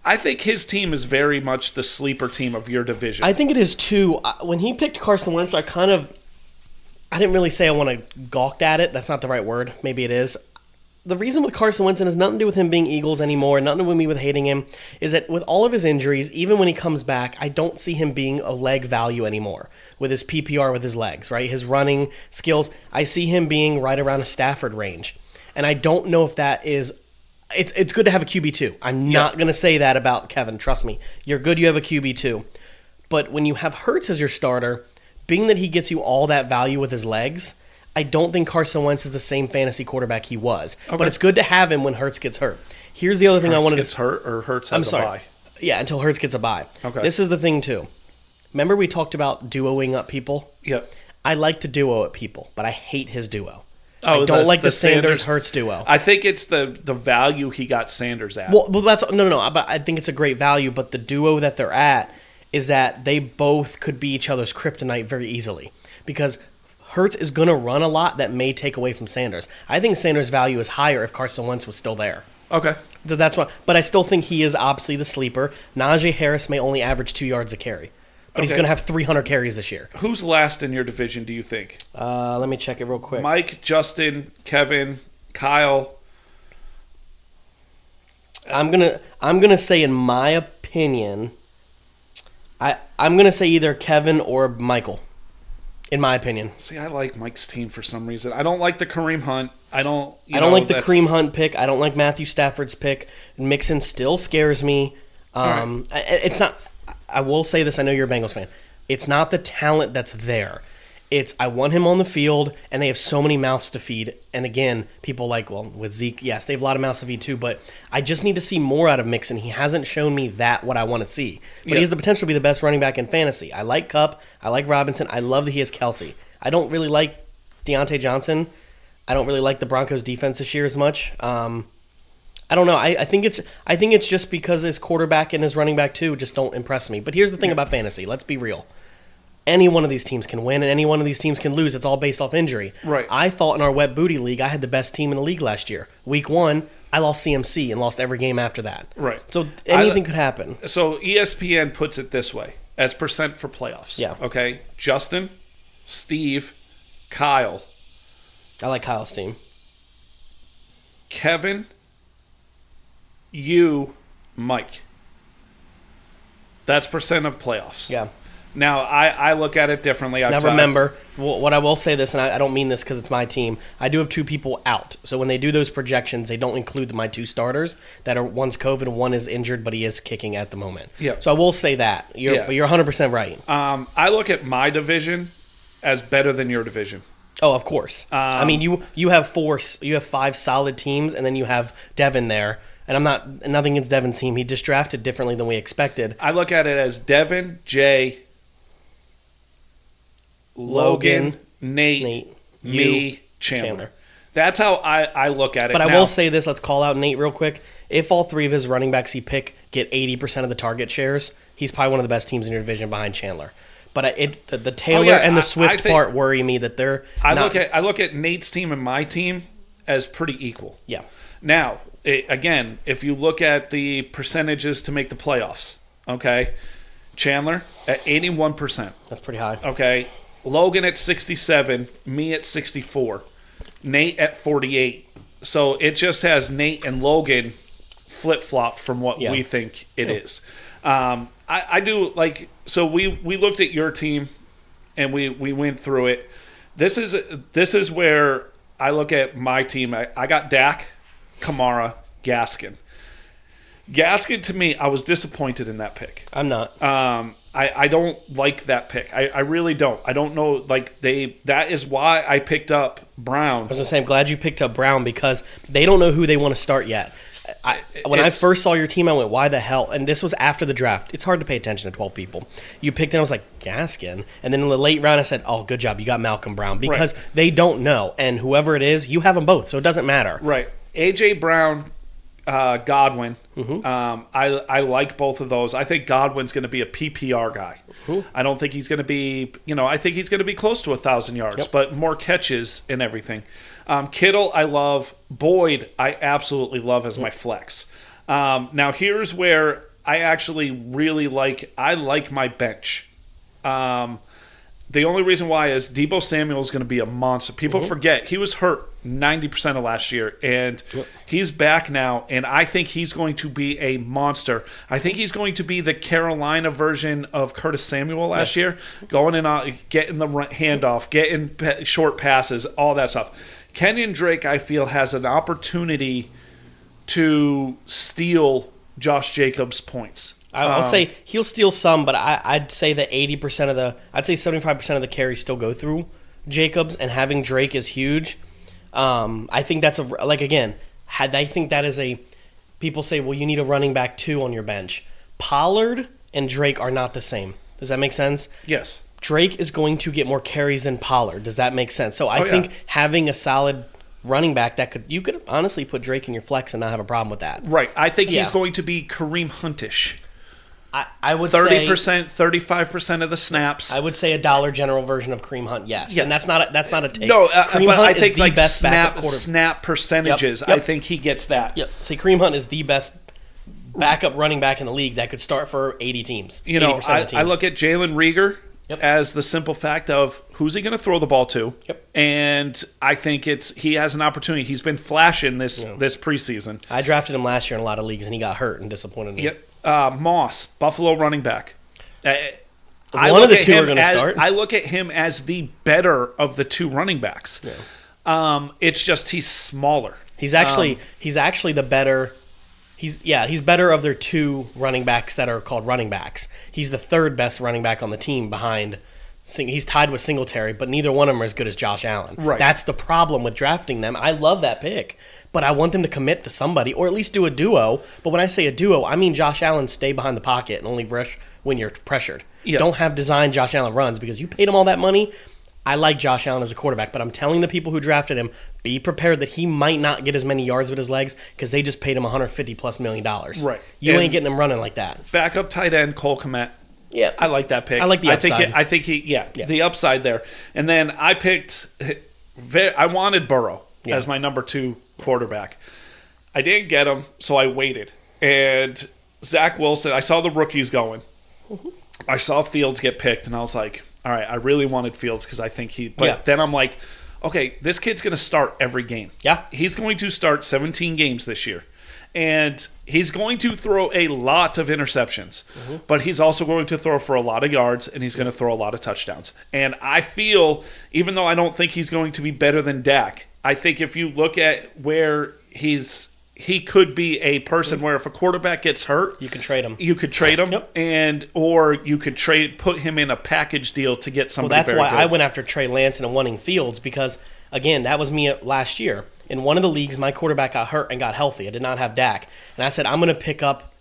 I think his team is very much the sleeper team of your division. I think it is too. When he picked Carson Wentz, I didn't really say I want to gawked at it. That's not the right word. Maybe it is. The reason with Carson Wentz, and has nothing to do with him being Eagles anymore, nothing to do with me with hating him, is that with all of his injuries, even when he comes back, I don't see him being a leg value anymore with his PPR, with his legs, right? His running skills. I see him being right around a Stafford range. And I don't know if that is... It's good to have a QB2. I'm not going to say that about Kevin. Trust me. You're good you have a QB2. But when you have Hurts as your starter, being that he gets you all that value with his legs, I don't think Carson Wentz is the same fantasy quarterback he was. Okay. But it's good to have him when Hurts gets hurt. Here's the other thing I wanted to... Hurts gets hurt or Hurts has a bye? Yeah, until Hurts gets a bye. Okay. This is the thing, too. Remember we talked about duoing up people? Yep. I like to duo up people, but I hate his duo. Oh, I don't like the Sanders-Hurts duo. I think it's the value he got Sanders at. Well, that's no. But I think it's a great value. But the duo that they're at is that they both could be each other's kryptonite very easily because Hurts is going to run a lot that may take away from Sanders. I think Sanders' value is higher if Carson Wentz was still there. Okay. So that's why. But I still think he is obviously the sleeper. Najee Harris may only average 2 yards a carry. But he's going to have 300 carries this year. Who's last in your division, do you think? Let me check it real quick. Mike, Justin, Kevin, Kyle. I'm gonna say, in my opinion, I'm gonna say either Kevin or Michael. In my opinion. See, I like Mike's team for some reason. I don't like the Kareem Hunt. I don't like the Kareem Hunt pick. I don't like Matthew Stafford's pick. Mixon still scares me. Right. It's not. I will say this. I know you're a Bengals fan. It's not the talent that's there. It's I want him on the field, and they have so many mouths to feed. And again, people with Zeke, yes, they have a lot of mouths to feed too. But I just need to see more out of Mixon. He hasn't shown me what I want to see. But he has the potential to be the best running back in fantasy. I like Kupp. I like Robinson. I love that he has Kelsey. I don't really like Deontay Johnson. I don't really like the Broncos' defense this year as much. I don't know. I think it's just because his quarterback and his running back too just don't impress me. But here's the thing about fantasy. Let's be real. Any one of these teams can win, and any one of these teams can lose. It's all based off injury. Right. I thought in our Wet Booty League, I had the best team in the league last year. Week 1, I lost CMC and lost every game after that. Right. So anything could happen. So ESPN puts it this way, as percent for playoffs. Yeah. Okay? Justin, Steve, Kyle. I like Kyle's team. Kevin, you, Mike. That's percent of playoffs. Yeah. Now, I look at it differently. Now, remember, what I will say this, and I don't mean this because it's my team. I do have 2 people out. So when they do those projections, they don't include my 2 starters that are one's COVID and one is injured, but he is kicking at the moment. Yeah. So I will say that. But you're 100% right. I look at my division as better than your division. Oh, of course. I mean, you have 5 solid teams, and then you have Devin there. And nothing against Devin's team. He just drafted differently than we expected. I look at it as Devin, Jay, Logan, Nate, me, Chandler. That's how I look at it. But I will say this. Let's call out Nate real quick. If all 3 of his running backs he pick get 80% of the target shares, he's probably one of the best teams in your division behind Chandler. But the Taylor and the Swift part worry me that they're. I look at Nate's team and my team as pretty equal. Yeah. Now, again, if you look at the percentages to make the playoffs, okay, Chandler at 81%. That's pretty high. Okay, Logan at 67, me at 64, Nate at 48. So it just has Nate and Logan flip-flop from what we think it is. I do like, so we looked at your team and we went through it. This is where I look at my team. I got Dak, Kamara, Gaskin. Gaskin, to me, I was disappointed in that pick. I'm not. I don't like that pick. I really don't. I don't know. That is why I picked up Brown. I was gonna say, I'm glad you picked up Brown because they don't know who they want to start yet. When I first saw your team, I went, why the hell? And this was after the draft. It's hard to pay attention to 12 people. You picked it, I was like, Gaskin. And then in the late round, I said, oh, good job. You got Malcolm Brown. Because they don't know. And whoever it is, you have them both. So it doesn't matter. Right. A.J. Brown, Godwin. Mm-hmm. I like both of those. I think Godwin's going to be a PPR guy. Mm-hmm. I don't think he's going to be, I think he's going to be close to 1,000 yards, but more catches and everything. Kittle, I love. Boyd, I absolutely love as my flex. Now, here's where I actually really like my bench. The only reason why is Deebo Samuel is going to be a monster. People forget he was hurt 90% of last year, and he's back now, and I think he's going to be a monster. I think he's going to be the Carolina version of Curtis Samuel last year, going in, getting the handoff, getting short passes, all that stuff. Kenyon Drake, I feel, has an opportunity to steal Josh Jacobs' points. I'll say he'll steal some, but I'd say that 75% of the carries still go through Jacobs, and having Drake is huge. I think that's I think that is a. People say, well, you need a running back 2 on your bench. Pollard and Drake are not the same. Does that make sense? Yes. Drake is going to get more carries than Pollard. Does that make sense? So I think having a solid running back you could honestly put Drake in your flex and not have a problem with that. Right. I think he's going to be Kareem Huntish. I would 30%, say 35% of the snaps. I would say a Dollar General version of Kareem Hunt. Yes. And that's not a take. No, Kareem but Hunt I think is the best snap percentages. Yep. I think he gets that. Yep. Say Kareem Hunt is the best backup running back in the league that could start for 80 teams. I look at Jalen Reagor as the simple fact of who's he going to throw the ball to. Yep. And I think he has an opportunity. He's been flashing this preseason. I drafted him last year in a lot of leagues, and he got hurt and disappointed me. Yep. Moss, Buffalo running back. One of the two are going to start. I look at him as the better of the 2 running backs. Yeah. It's just he's smaller. He's actually the better. He's better of their 2 running backs that are called running backs. He's the 3rd best running back on the team behind. He's tied with Singletary, but neither one of them are as good as Josh Allen. Right. That's the problem with drafting them. I love that pick, but I want them to commit to somebody or at least do a duo. But when I say a duo, I mean Josh Allen stay behind the pocket and only rush when you're pressured. Yeah. Don't have designed Josh Allen runs because you paid him all that money. I like Josh Allen as a quarterback, but I'm telling the people who drafted him, be prepared that he might not get as many yards with his legs because they just paid him $150+ million. Right. You ain't getting him running like that. Backup tight end, Cole Kmet. Yeah. I like that pick. I like the upside. I think the upside there. And then I picked, I wanted Burrow as my number 2 quarterback. I didn't get him, so I waited. And Zach Wilson, I saw the rookies going. Mm-hmm. I saw Fields get picked, and I was like, all right, I really wanted Fields because I think then I'm like, okay, this kid's going to start every game. Yeah. He's going to start 17 games this year. And he's going to throw a lot of interceptions, but he's also going to throw for a lot of yards, and he's going to throw a lot of touchdowns. And I feel, even though I don't think he's going to be better than Dak, I think if you look at where he could be a person where if a quarterback gets hurt, you can trade him. Or you could put him in a package deal to get somebody. Well, that's why good. I went after Trey Lance and wanting Fields because again, that was me last year. In one of the leagues, my quarterback got hurt and got healthy. I did not have Dak, and I said I'm going to pick up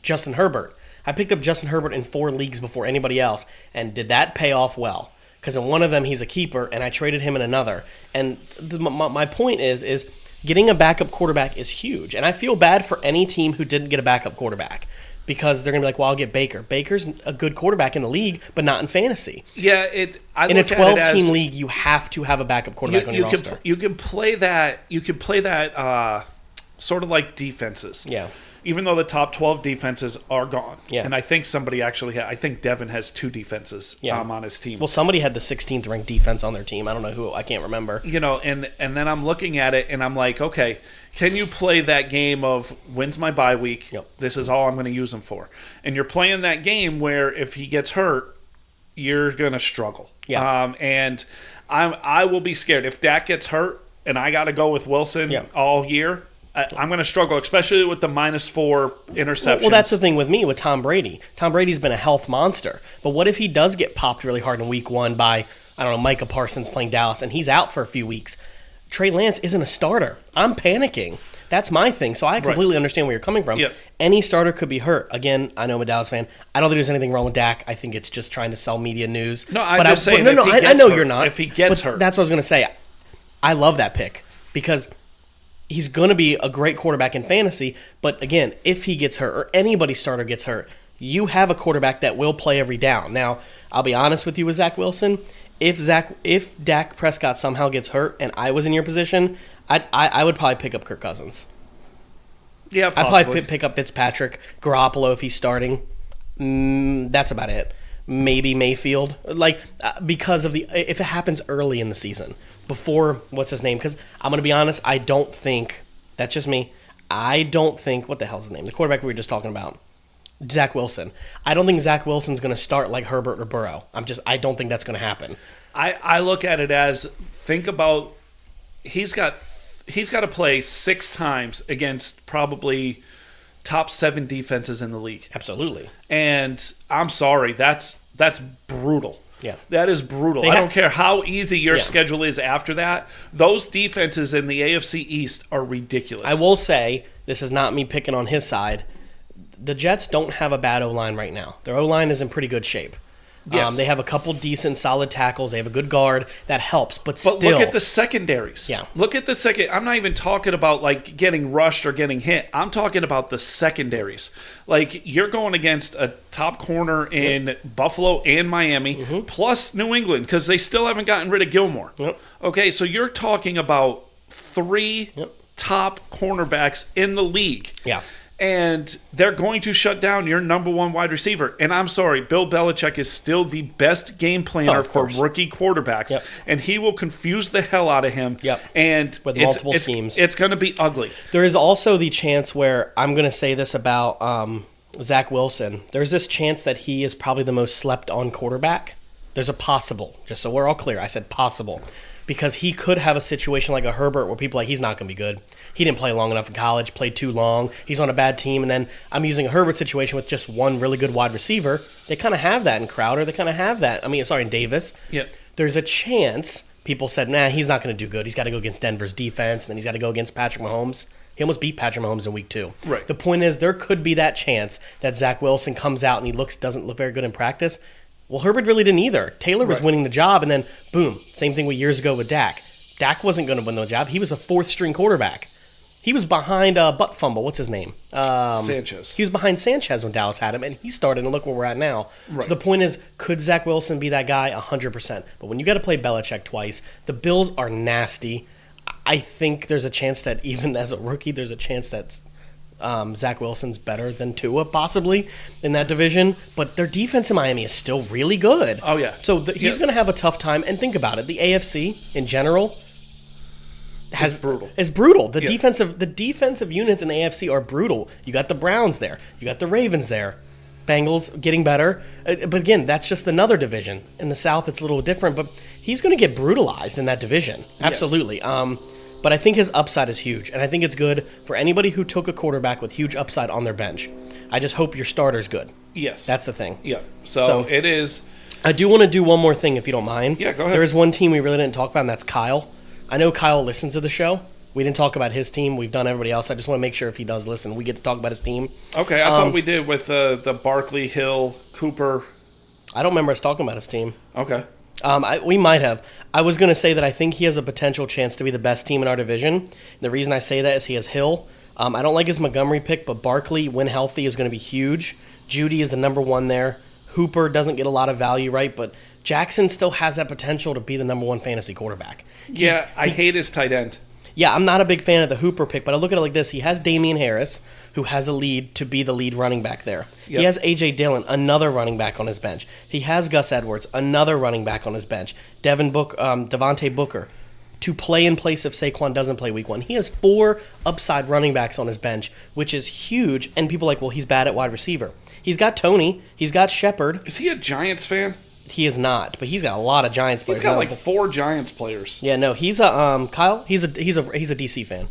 Justin Herbert. I picked up Justin Herbert in 4 leagues before anybody else, and did that pay off well? Because in one of them he's a keeper, and I traded him in another. And my point is getting a backup quarterback is huge. And I feel bad for any team who didn't get a backup quarterback because they're going to be like, well, I'll get Baker. Baker's a good quarterback in the league, but not in fantasy. Yeah, in a 12-team league, you have to have a backup quarterback on your roster. You can play that sort of like defenses. Yeah. Even though the top 12 defenses are gone. Yeah. And I think somebody actually I think Devin has 2 defenses on his team. Well, somebody had the 16th ranked defense on their team. I don't know who. I can't remember. And then I'm looking at it and I'm like, okay, can you play that game of when's my bye week? Yep. This is all I'm going to use him for. And you're playing that game where if he gets hurt, you're going to struggle. Yeah. And I will be scared. If Dak gets hurt and I got to go with Wilson all year, I'm going to struggle, especially with the -4 interceptions. Well, that's the thing with me, with Tom Brady. Tom Brady's been a health monster. But what if he does get popped really hard in week 1 by, I don't know, Micah Parsons playing Dallas, and he's out for a few weeks? Trey Lance isn't a starter. I'm panicking. That's my thing. So I completely understand where you're coming from. Yep. Any starter could be hurt. Again, I know I'm a Dallas fan. I don't think there's anything wrong with Dak. I think it's just trying to sell media news. No, I'm just saying I know hurt, you're not. If he gets hurt. That's what I was going to say. I love that pick because he's going to be a great quarterback in fantasy. But again, if he gets hurt or anybody's starter gets hurt, you have a quarterback that will play every down. Now, I'll be honest with you with Zach Wilson. If Dak Prescott somehow gets hurt and I was in your position, I would probably pick up Kirk Cousins. Yeah, possibly. possibly. I'd probably pick up Fitzpatrick, Garoppolo if he's starting. That's about it. Maybe Mayfield, because of if it happens early in the season, before what's his name? Because I'm gonna be honest, I don't think that's just me. I don't think what the hell's his name? The quarterback we were just talking about, Zach Wilson. I don't think Zach Wilson's gonna start like Herbert or Burrow. I don't think that's gonna happen. I look at it as, think about, he's got to play 6 times against probably top 7 defenses in the league. Absolutely. And I'm sorry, that's brutal. Yeah. That is brutal. I don't care how easy your schedule is after that. Those defenses in the AFC East are ridiculous. I will say, this is not me picking on his side, the Jets don't have a bad O-line right now. Their O-line is in pretty good shape. Yes. They have a couple decent, solid tackles. They have a good guard. That helps, but still. But look at the secondaries. Yeah. Look at the second. I'm not even talking about getting rushed or getting hit. I'm talking about the secondaries. You're going against a top corner in Buffalo and Miami, plus New England, because they still haven't gotten rid of Gilmore. Yep. Okay, so you're talking about 3 top cornerbacks in the league. Yeah. And they're going to shut down your number 1 wide receiver. And I'm sorry, Bill Belichick is still the best game planner for rookie quarterbacks. Yep. And he will confuse the hell out of him. Yep. And with multiple schemes. It's going to be ugly. There is also the chance where, I'm going to say this about Zach Wilson. There's this chance that he is probably the most slept on quarterback. There's a possible, just so we're all clear. I said possible. Because he could have a situation like a Herbert where people are like, he's not going to be good. He didn't play long enough in college, played too long. He's on a bad team. And then I'm using a Herbert situation with just one really good wide receiver. They kind of have that in Crowder. They kind of have that. In Davis. Yeah. There's a chance people said, he's not going to do good. He's got to go against Denver's defense, and then he's got to go against Patrick Mahomes. He almost beat Patrick Mahomes in week 2. Right. The point is, there could be that chance that Zach Wilson comes out and he doesn't look very good in practice. Well, Herbert really didn't either. Taylor was winning the job, and then, boom, same thing with years ago with Dak. Dak wasn't going to win the job. He was a 4th-string quarterback. He was behind butt fumble. What's his name? Sanchez. He was behind Sanchez when Dallas had him, and he started, and look where we're at now. Right. So the point is, could Zach Wilson be that guy? 100%. But when you got to play Belichick twice, the Bills are nasty. I think there's a chance that even as a rookie, there's a chance that Zach Wilson's better than Tua, possibly, in that division. But their defense in Miami is still really good. Oh, yeah. So he's going to have a tough time. And think about it. The AFC, in general, it's brutal. It's brutal. The defensive units in the AFC are brutal. You got the Browns there. You got the Ravens there. Bengals getting better. But again, that's just another division. In the South, it's a little different. But he's going to get brutalized in that division. Absolutely. Yes. But I think his upside is huge. And I think it's good for anybody who took a quarterback with huge upside on their bench. I just hope your starter's good. Yes. That's the thing. Yeah. So it is. I do want to do one more thing, if you don't mind. Yeah, go ahead. There is one team we really didn't talk about, and that's Kyle. I know Kyle listens to the show. We didn't talk about his team. We've done everybody else. I just want to make sure if he does listen, we get to talk about his team. Okay, I thought we did with the Barkley, Hill, Cooper. I don't remember us talking about his team. Okay. We might have. I was going to say that I think he has a potential chance to be the best team in our division. The reason I say that is he has Hill. I don't like his Montgomery pick, but Barkley, when healthy, is going to be huge. Judy is the number 1 there. Hooper doesn't get a lot of value, right? But Jackson still has that potential to be the number 1 fantasy quarterback. I hate his tight end. Yeah, I'm not a big fan of the Hooper pick, but I look at it like this. He has Damian Harris, who has a lead to be the lead running back there. Yep. He has A.J. Dillon, another running back on his bench. He has Gus Edwards, another running back on his bench. Devontae Booker, to play in place if Saquon doesn't play week 1. He has 4 upside running backs on his bench, which is huge. And people are like, well, he's bad at wide receiver. He's got Tony. He's got Shepard. Is he a Giants fan? He is not, but he's got a lot of Giants players. He's got like 4 Giants players. Yeah, no, he's a Kyle. He's a DC fan.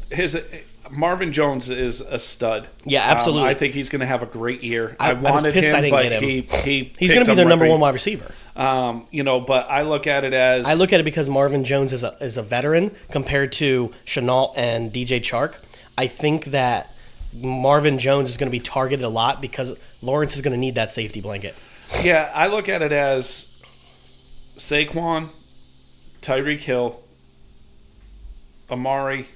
Marvin Jones is a stud. Yeah, absolutely. I think he's going to have a great year. I wanted was pissed him, I didn't but get him. He's going to be their number one wide receiver. But I look at it as because Marvin Jones is a veteran compared to Chenault and DJ Chark. I think that Marvin Jones is going to be targeted a lot because Lawrence is going to need that safety blanket. Yeah, I look at it as Saquon, Tyreek Hill, Amari.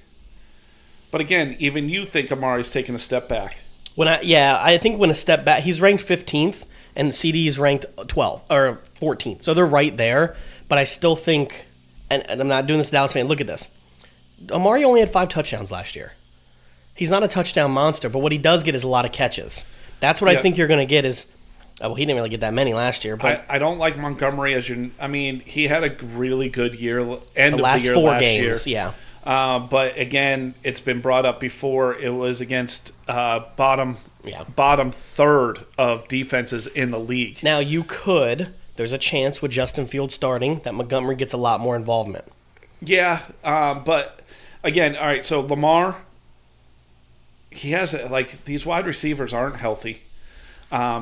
But again, even you think Amari's taking a step back. I think when a step back, he's ranked 15th and CD is ranked 12th or 14th. So they're right there. But I still think, and I'm not doing this Dallas fan, look at this. Amari only had 5 touchdowns last year. He's not a touchdown monster, but what he does get is a lot of catches. That's what I think you're going to get is, well, he didn't really get that many last year. But I don't like Montgomery he had a really good year, end of the year last 4 games, year. yeah. But again, it's been brought up before. It was against bottom third of defenses in the league. Now there's a chance with Justin Fields starting that Montgomery gets a lot more involvement. Yeah, but again, all right. So Lamar, he has these wide receivers aren't healthy.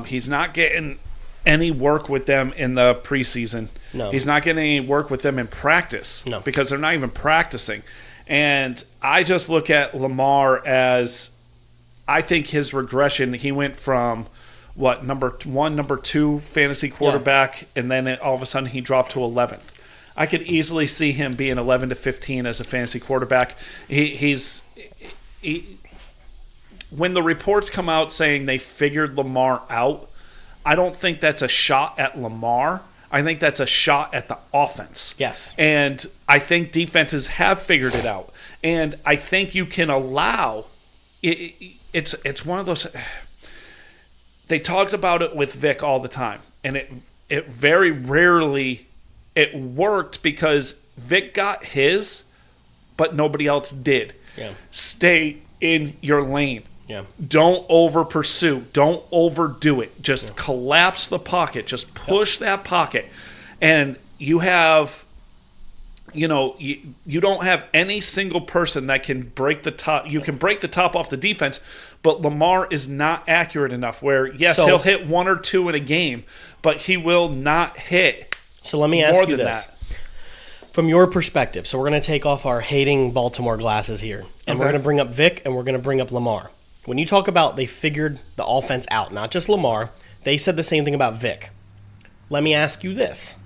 He's not getting any work with them in the preseason. No. He's not getting any work with them in practice. No. Because they're not even practicing. And I just look at Lamar as, I think his regression, he went from, number 1, number 2 fantasy quarterback, and then all of a sudden he dropped to 11th. I could easily see him being 11 to 15 as a fantasy quarterback. When the reports come out saying they figured Lamar out, I don't think that's a shot at Lamar. I think that's a shot at the offense. Yes. And I think defenses have figured it out. And I think you can allow it's one of those. They talked about it with Vic all the time, and it very rarely it worked because Vic got his, but nobody else did. Yeah. Stay in your lane. Yeah. Don't over pursue. Don't overdo it. Just collapse the pocket. Just push that pocket. And you have, you don't have any single person that can break the top. You can break the top off the defense, but Lamar is not accurate enough where, yes, he'll hit 1 or 2 in a game, but he will not hit. So let me ask you this. From your perspective, so we're going to take off our hating Baltimore glasses here, and we're going to bring up Vic, and we're going to bring up Lamar. When you talk about they figured the offense out, not just Lamar, they said the same thing about Vic. Let me ask you this.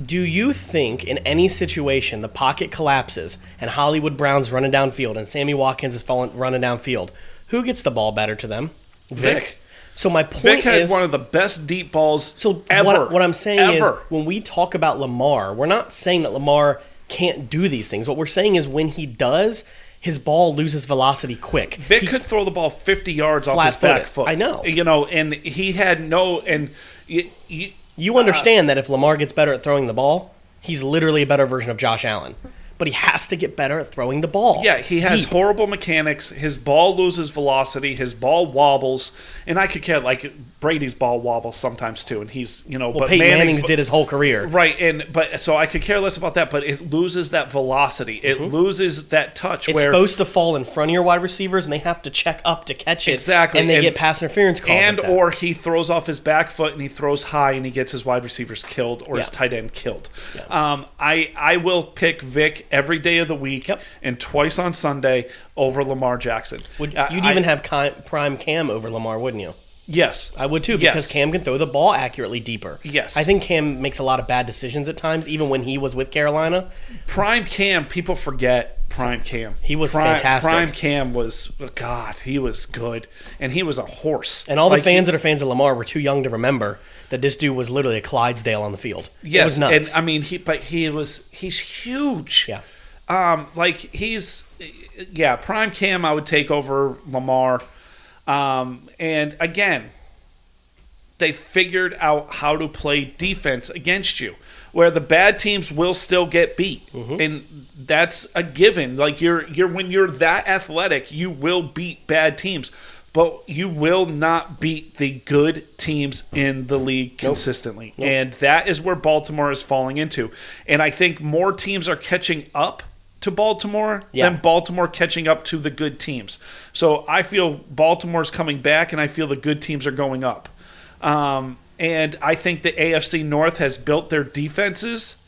Do you think in any situation the pocket collapses and Hollywood Brown's running downfield and Sammy Watkins is running downfield, who gets the ball better to them? Vic. So my point Vic had is one of the best deep balls ever. What I'm saying is when we talk about Lamar, we're not saying that Lamar can't do these things. What we're saying is when he does, his ball loses velocity quick. Vic could throw the ball 50 yards off his back foot. I know. And he had no... And you understand that if Lamar gets better at throwing the ball, he's literally a better version of Josh Allen. But he has to get better at throwing the ball. Yeah, he has horrible mechanics. His ball loses velocity. His ball wobbles. And I could care, Brady's ball wobbles sometimes too. And he's, but Peyton Manning's did his whole career. Right, so I could care less about that, but it loses that velocity. It loses that touch. It's supposed to fall in front of your wide receivers, and they have to check up to catch it. Exactly. And they get pass interference calls. Or he throws off his back foot and he throws high and he gets his wide receivers killed or his tight end killed. Yeah. I will pick Vic every day of the week and twice on Sunday over Lamar Jackson. You'd even have prime Cam over Lamar, wouldn't you? Yes. I would too, because Cam can throw the ball accurately deeper. Yes. I think Cam makes a lot of bad decisions at times, even when he was with Carolina. Prime Cam, people forget Prime Cam. He was fantastic. Prime Cam was, God, he was good. And he was a horse. And all the fans that are fans of Lamar were too young to remember that this dude was literally a Clydesdale on the field. Yes. It was nuts. And he's huge. Yeah. Prime Cam I would take over Lamar. And again, they figured out how to play defense against you, where the bad teams will still get beat, and that's a given. You're when you're that athletic, you will beat bad teams, but you will not beat the good teams in the league consistently, and that is where Baltimore is falling into. And I think more teams are catching up to Baltimore Yeah. than Baltimore catching up to the good teams. So I feel Baltimore's coming back, and I feel the good teams are going up. And I think the AFC North has built their defenses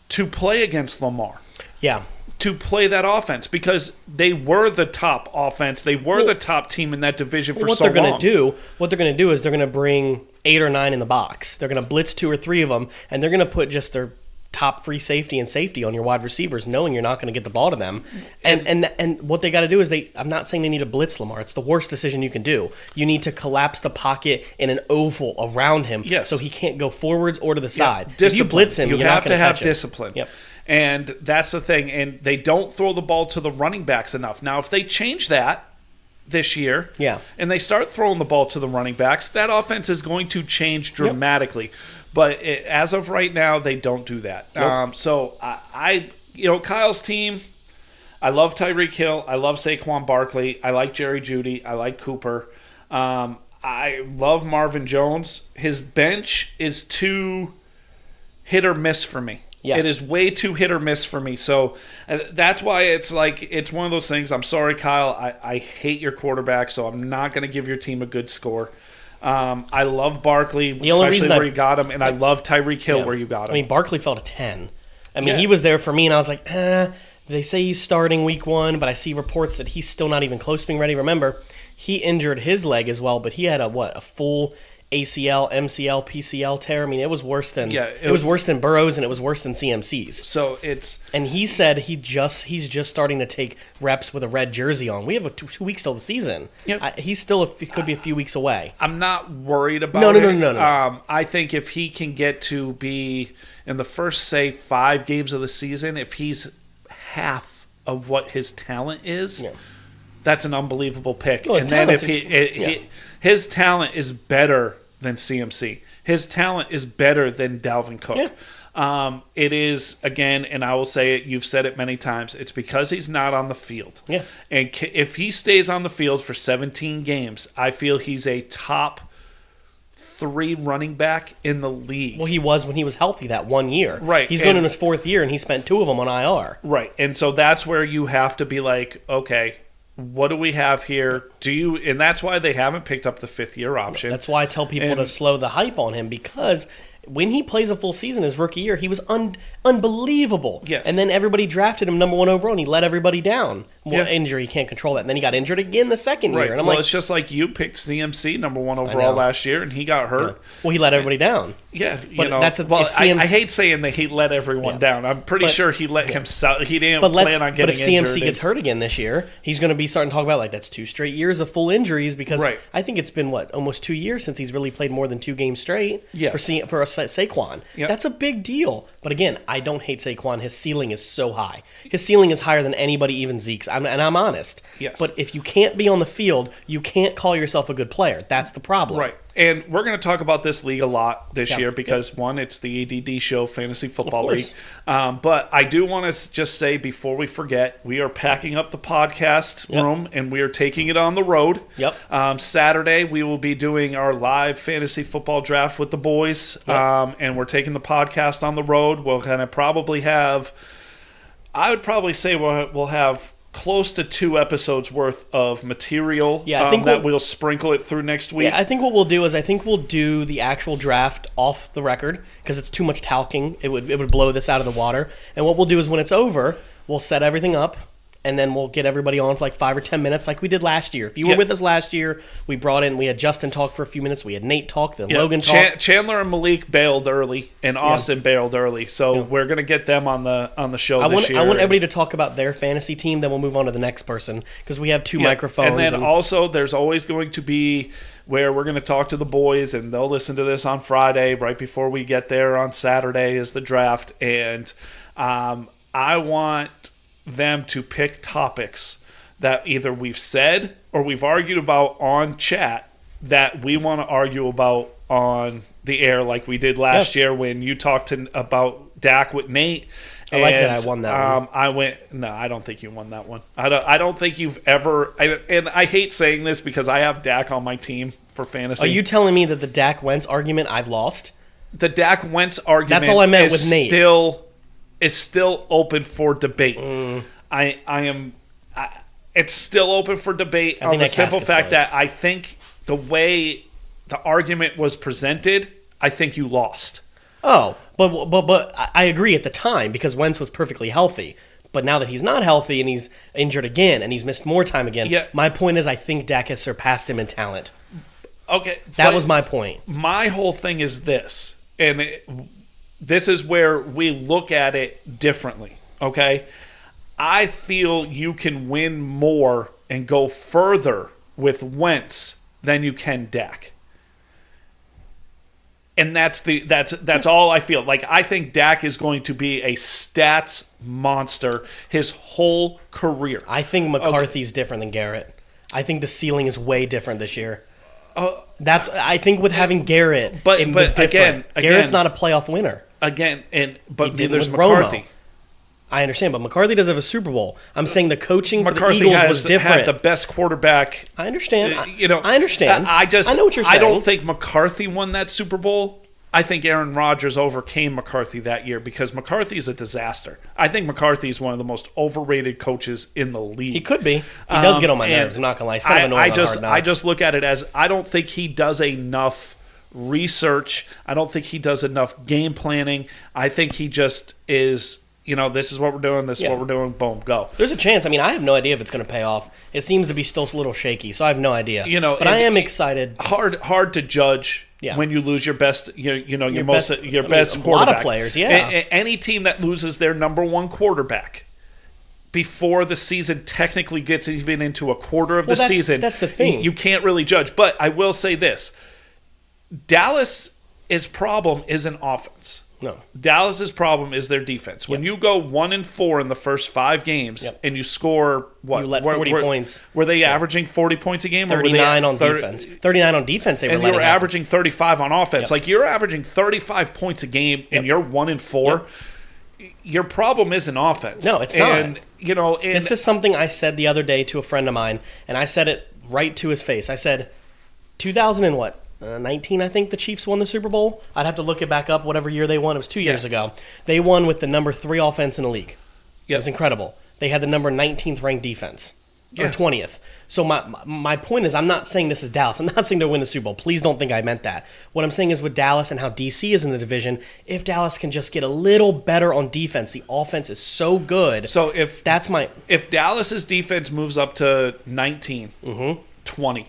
to play against Lamar. Yeah. To play that offense, because they were the top offense. They were the top team in that division for so long. What they're going to do is they're going to bring 8 or 9 in the box. They're going to blitz 2 or 3 of them, and they're going to put just their top free safety and safety on your wide receivers, knowing you're not going to get the ball to them. And what they got to do is I'm not saying they need to blitz Lamar. It's the worst decision you can do. You need to collapse the pocket in an oval around him, so he can't go forwards or to the side. If you blitz him, you you're not have going to have catch him. discipline. Yep. And that's the thing. And they don't throw the ball to the running backs enough. Now, if they change that this year, and they start throwing the ball to the running backs, that offense is going to change dramatically. But as of right now, they don't do that. Nope. So Kyle's team, I love Tyreek Hill. I love Saquon Barkley. I like Jerry Jeudy. I like Cooper. I love Marvin Jones. His bench is too hit or miss for me. Yeah. It is way too hit or miss for me. So that's why it's one of those things. I'm sorry, Kyle. I hate your quarterback, so I'm not going to give your team a good score. I love Barkley, especially where you got him, and I love Tyreek Hill where you got him. I mean, Barkley fell to 10. I mean, he was there for me, and I was like, they say he's starting week 1, but I see reports that he's still not even close to being ready. Remember, he injured his leg as well, but he had a full ACL, MCL, PCL tear. I mean, it was worse than it was worse than Burrow's, and it was worse than CMC's. So and he said he's just starting to take reps with a red jersey on. We have 2 weeks till the season. Yep. He's still could be a few weeks away. I'm not worried about it. No. I think if he can get to be in the first, say, 5 games of the season, if he's half of what his talent is, that's an unbelievable pick. No, and then if his talent is better than CMC. His talent is better than Dalvin Cook. Yeah. It is, again, and I will say it, you've said it many times, it's because he's not on the field. Yeah. And if he stays on the field for 17 games, I feel he's a top 3 running back in the league. Well, he was when he was healthy that 1 year. Right. He's going in his 4th year, and he spent 2 of them on IR. Right. And so that's where you have to be like, okay, what do we have here? And that's why they haven't picked up the 5th-year option. That's why I tell people to slow the hype on him, because when he plays a full season his rookie year, he was unbelievable. Yes. And then everybody drafted him number 1 overall, and he let everybody down. Well, injury, he can't control that. And then he got injured again the second year. And I'm it's just like you picked CMC number 1 overall last year, and he got hurt. Yeah. Well, he let everybody down. Yeah, but I hate saying that he let everyone down. I'm pretty sure he let himself. He didn't plan on getting injured. But if CMC gets hurt again this year, he's going to be starting to talk about that's 2 straight years of full injuries, because I think it's been almost 2 years since he's really played more than 2 games straight for Saquon. Yep. That's a big deal. But again, I don't hate Saquon. His ceiling is so high. His ceiling is higher than anybody, even Zeke's. And I'm honest. Yes. But if you can't be on the field, you can't call yourself a good player. That's the problem. Right. And we're going to talk about this league a lot this year because, one, it's the A.D.D show, Fantasy Football League. But I do want to just say, before we forget, we are packing up the podcast room, and we are taking it on the road. Yep. Saturday, we will be doing our live fantasy football draft with the boys, and we're taking the podcast on the road. We'll kind of probably have, I would probably say we'll have close to 2 episodes worth of material that we'll sprinkle it through next week. Yeah, I think what we'll do is we'll do the actual draft off the record, because it's too much talking. It would blow this out of the water. And what we'll do is, when it's over, we'll set everything up, and then we'll get everybody on for 5 or 10 minutes like we did last year. If you were with us last year, we had Justin talk for a few minutes, we had Nate talk, then Logan talk. Chandler and Malik bailed early, and Austin bailed early, so we're going to get them on the show this year. I want everybody to talk about their fantasy team, then we'll move on to the next person, because we have 2 microphones. And then also, there's always going to be where we're going to talk to the boys, and they'll listen to this on Friday, right before we get there on Saturday is the draft, and I want them to pick topics that either we've said or we've argued about on chat that we want to argue about on the air, like we did last year when you talked about Dak with Nate. I like that I won that one. I don't think you won that one. I don't think you've ever, and I hate saying this because I have Dak on my team for fantasy. Are you telling me that the Dak Wentz argument I've lost? The Dak Wentz argument That's all I meant with Nate. Still is still open for debate. It's still open for debate on the simple fact that I think the way the argument was presented, I think you lost. Oh, but I agree at the time because Wentz was perfectly healthy. But now that he's not healthy and he's injured again and he's missed more time again, my point is I think Dak has surpassed him in talent. Okay. That was my point. My whole thing is this, and this is where we look at it differently, okay? I feel you can win more and go further with Wentz than you can Dak. And that's all I feel. Like, I think Dak is going to be a stats monster his whole career. I think McCarthy's different than Garrett. I think the ceiling is way different this year. I think with having Garrett, it was different. Garrett's not a playoff winner. But there's McCarthy. Romo. I understand, but McCarthy does have a Super Bowl. I'm saying the coaching McCarthy for the Eagles was different. Had the best quarterback. I understand. I understand. I know what you're saying. I don't think McCarthy won that Super Bowl. I think Aaron Rodgers overcame McCarthy that year because McCarthy is a disaster. I think McCarthy is one of the most overrated coaches in the league. He could be. He does get on my nerves. I'm not gonna lie. He's kind of annoying on Hard Knocks. I just look at it as I don't think he does enough research. I don't think he does enough game planning. I think he just is. This is what we're doing, this is what we're doing, boom, go. There's a chance. I mean, I have no idea if it's going to pay off. It seems to be still a little shaky, so I have no idea. But I am excited. Hard to judge when you lose your best, your best quarterback. A lot of players, Any team that loses their number one quarterback before the season technically gets even into a quarter of the season. That's the thing. You can't really judge. But I will say this. Dallas's problem isn't offense. No. Dallas's problem is their defense. When you go 1-4 in the first 5 games and you score what? You let 40 points. Were they averaging 40 points a game? 39 on defense. 39 on defense. They were letting. And you were averaging 35 on offense. Like you're averaging 35 points a game and you're 1-4. Your problem isn't offense. No, it's not. This is something I said the other day to a friend of mine, and I said it right to his face. I said, 2019, I think the Chiefs won the Super Bowl. I'd have to look it back up, whatever year they won. It was 2 years ago. They won with the number 3 offense in the league. It was incredible. They had the number 19th ranked defense, or 20th. So my point is, I'm not saying this is Dallas. I'm not saying they'll win the Super Bowl. Please don't think I meant that. What I'm saying is with Dallas and how DC is in the division, if Dallas can just get a little better on defense, the offense is so good. So if Dallas's defense moves up to 19, 20,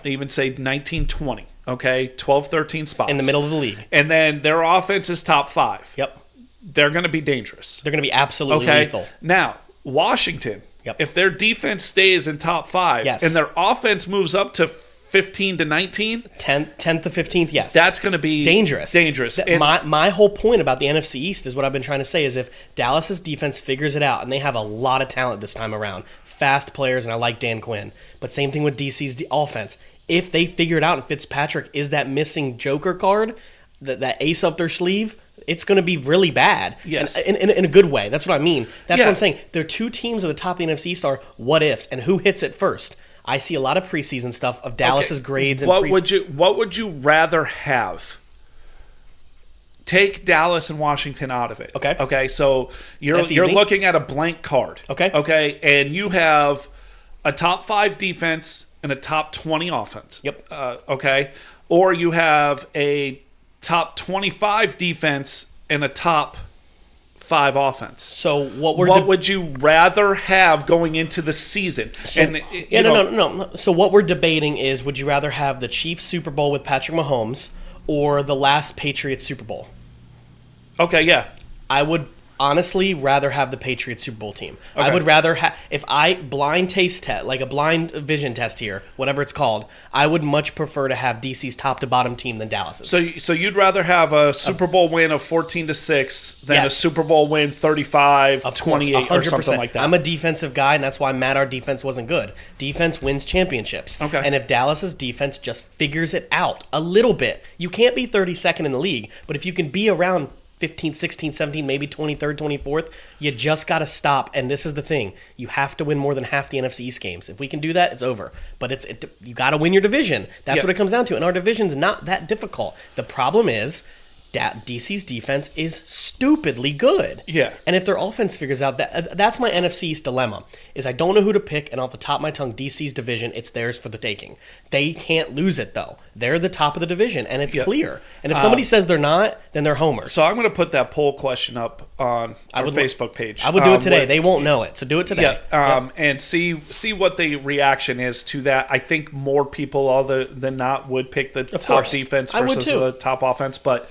even say 19-20. Okay, 12, 13 spots. In the middle of the league. And then their offense is top 5. Yep. They're going to be dangerous. They're going to be absolutely lethal. Now, Washington, if their defense stays in top 5 and their offense moves up to 15 to 19. 10th to 15th, yes. That's going to be dangerous. And my whole point about the NFC East is what I've been trying to say is if Dallas's defense figures it out, and they have a lot of talent this time around, fast players, and I like Dan Quinn, but same thing with DC's offense. If they figure it out and Fitzpatrick is that missing joker card, that ace up their sleeve, it's going to be really bad. Yes. In a good way. That's what I mean. That's what I'm saying. There are 2 teams at the top of the NFC East are what ifs, and who hits it first. I see a lot of preseason stuff of Dallas's grades. What would you rather have? Take Dallas and Washington out of it. Okay. So you're looking at a blank card. Okay. And you have a top 5 defense and a top 20 offense. Okay. Or you have a top 25 defense and a top 5 offense. So what would you rather have going into the season? No. So what we're debating is, would you rather have the Chiefs Super Bowl with Patrick Mahomes or the last Patriots Super Bowl? Okay, yeah. I would honestly rather have the Patriots Super Bowl team. I would rather have, if I blind taste test, like a blind vision test here, whatever it's called, I would much prefer to have DC's top to bottom team than Dallas's. So you'd rather have a Super Bowl win of 14-6 than a Super Bowl win 35-28 or something like that. I'm a defensive guy, and that's why I'm mad our defense wasn't good. Defense wins championships. Okay. And if Dallas's defense just figures it out a little bit, you can't be 32nd in the league, but if you can be around 15th, 16th, 17th, maybe 23rd, 24th. You just got to stop. And this is the thing. You have to win more than half the NFC East games. If we can do that, it's over. But you got to win your division. That's what it comes down to. And our division's not that difficult. The problem is DC's defense is stupidly good. Yeah. And if their offense figures out that's my NFC East dilemma, is I don't know who to pick, and off the top of my tongue, DC's division, it's theirs for the taking. They can't lose it, though. They're the top of the division, and it's clear. And if somebody says they're not, then they're homers. So I'm going to put that poll question up on our Facebook page. I would do it today. They won't know it, so do it today. Yeah, and see what the reaction is to that. I think more people other than not would pick the top defense versus the top offense, but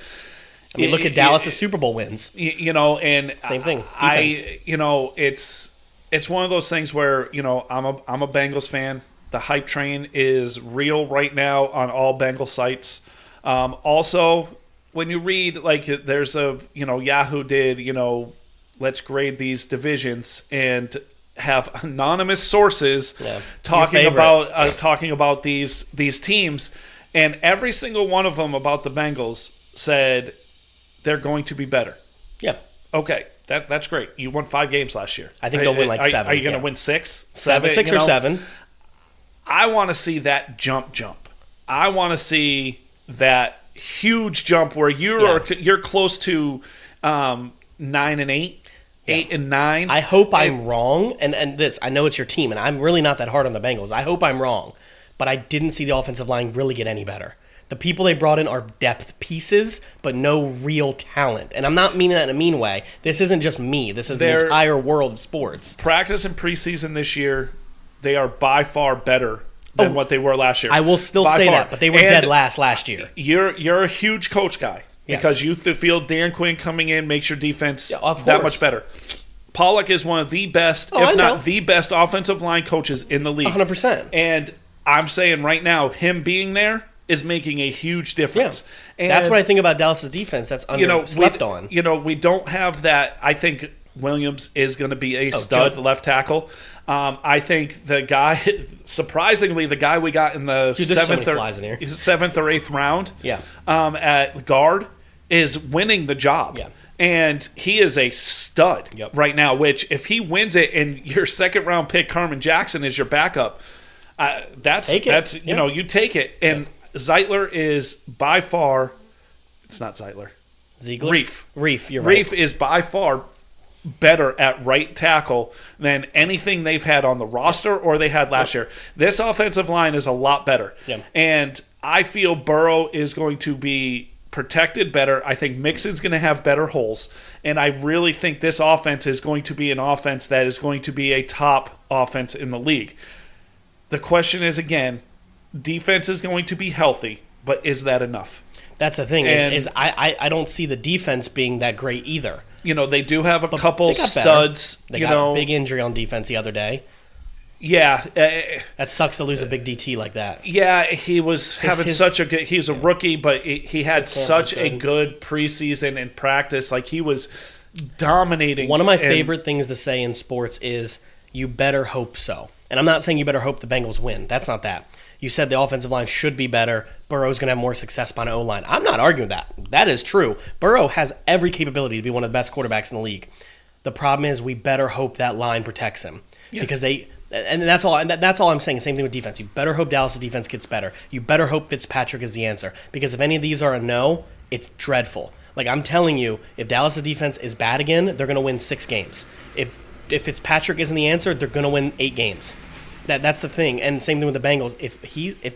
I mean, look at Dallas' Super Bowl wins. And same thing. Defense. It's one of those things where I'm a Bengals fan. The hype train is real right now on all Bengal sites. Also, when you read there's Yahoo did let's grade these divisions and have anonymous sources talking about these teams, and every single one of them about the Bengals said they're going to be better. Yeah. Okay, that's great. You won 5 games last year. I think they'll win 7. Are you going to win 6? 6 or 7. I want to see that jump. I want to see that huge jump where you're close to 9-8, 8-9. I hope I'm wrong, and this, I know it's your team, and I'm really not that hard on the Bengals. I hope I'm wrong, but I didn't see the offensive line really get any better. The people they brought in are depth pieces, but no real talent. And I'm not meaning that in a mean way. This isn't just me. This is the entire world of sports. Practice and preseason this year, they are by far better than what they were last year. I will still say that, but they were dead last year. You're a huge coach guy because you feel Dan Quinn coming in makes your defense that much better. Pollock is one of the best, if not the best, offensive line coaches in the league. 100%. And I'm saying right now, him being there is making a huge difference. Yeah. And that's what I think about Dallas' defense. That's slept on. We don't have that. I think Williams is going to be a stud left tackle. I think the guy, surprisingly, the guy we got in the 7th or 8th round at guard is winning the job. Yeah. And he is a stud right now, which if he wins it and your second round pick, Carmen Jackson, is your backup, you take it. And Zeitler is by far, it's not Zeitler. Ziegler? Reef, you're right. Reef is by far better at right tackle than anything they've had on the roster or they had last year. This offensive line is a lot better. Yeah. And I feel Burrow is going to be protected better. I think Mixon's going to have better holes. And I really think this offense is going to be an offense that is going to be a top offense in the league. The question is, again, defense is going to be healthy, but is that enough? That's the thing. I don't see the defense being that great either. They do have a couple studs. They got a big injury on defense the other day. Yeah. That sucks to lose a big DT like that. Yeah, he was having such a good... He was a rookie, but he had such a good preseason and practice. Like, he was dominating. One of my favorite things to say in sports is, you better hope so. And I'm not saying you better hope the Bengals win. That's not that. You said the offensive line should be better. Burrow's going to have more success behind an O-line. I'm not arguing that. That is true. Burrow has every capability to be one of the best quarterbacks in the league. The problem is we better hope that line protects him. Yeah. Because that's all I'm saying. Same thing with defense. You better hope Dallas' defense gets better. You better hope Fitzpatrick is the answer. Because if any of these are a no, it's dreadful. Like, I'm telling you, if Dallas' defense is bad again, they're going to win 6 games. If Fitzpatrick isn't the answer, they're going to win 8 games. That's the thing. And same thing with the Bengals. If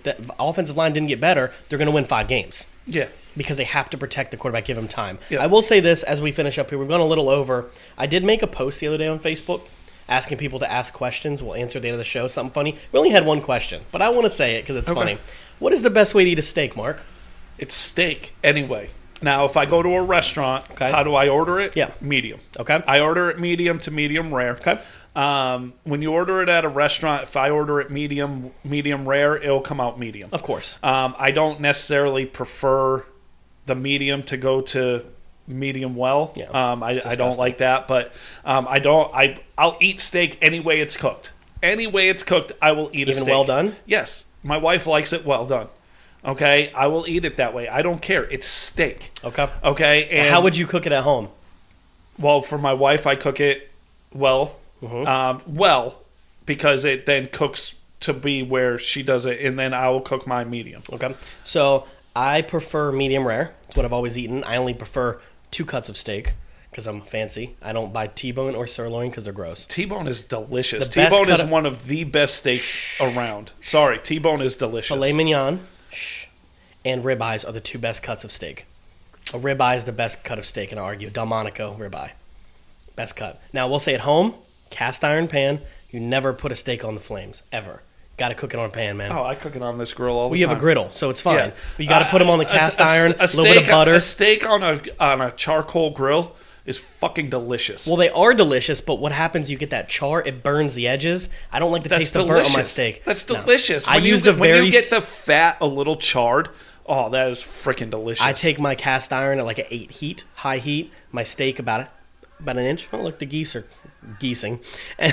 the offensive line didn't get better, they're going to win 5 games. Yeah. Because they have to protect the quarterback, give him time. Yeah. I will say this as we finish up here. We've gone a little over. I did make a post the other day on Facebook asking people to ask questions. We'll answer at the end of the show. Something funny. We only had one question, but I want to say it because it's funny. What is the best way to eat a steak, Mark? It's steak anyway. Now, if I go to a restaurant, how do I order it? Yeah. Medium. Okay. I order it medium to medium rare. Okay. When you order it at a restaurant, if I order it medium rare, it'll come out medium. Of course. I don't necessarily prefer the medium to go to medium well. Yeah, I don't like that, but I'll eat steak any way it's cooked. Any way it's cooked, I will eat a steak. Even well done? Yes. My wife likes it well done. Okay? I will eat it that way. I don't care. It's steak. Okay. Okay? And how would you cook it at home? Well, for my wife, I cook it well. Mm-hmm. Because it then cooks to be where she does it, and then I will cook my medium. Okay. So I prefer medium rare. It's what I've always eaten. I only prefer 2 cuts of steak because I'm fancy. I don't buy T-bone or sirloin because they're gross. T-bone is delicious. The best T-bone is cut of- one of the best steaks around. Sorry, T-bone is delicious. Filet mignon and ribeyes are the 2 best cuts of steak. A ribeye is the best cut of steak, and I argue. Delmonico ribeye. Best cut. Now, we'll say at home, cast iron pan, you never put a steak on the flames, ever. Got to cook it on a pan, man. Oh, I cook it on this grill all the time. We have a griddle, so it's fine. Yeah. But you got to put them on the cast iron, a little bit of butter. A steak on a charcoal grill is fucking delicious. Well, they are delicious, but what happens, you get that char, it burns the edges. I don't like the taste of burnt on my steak. That's delicious. No. When you get the fat a little charred, oh, that is freaking delicious. I take my cast iron at like an 8 heat, high heat, my steak about an inch. Oh, look, the geese are geesing. And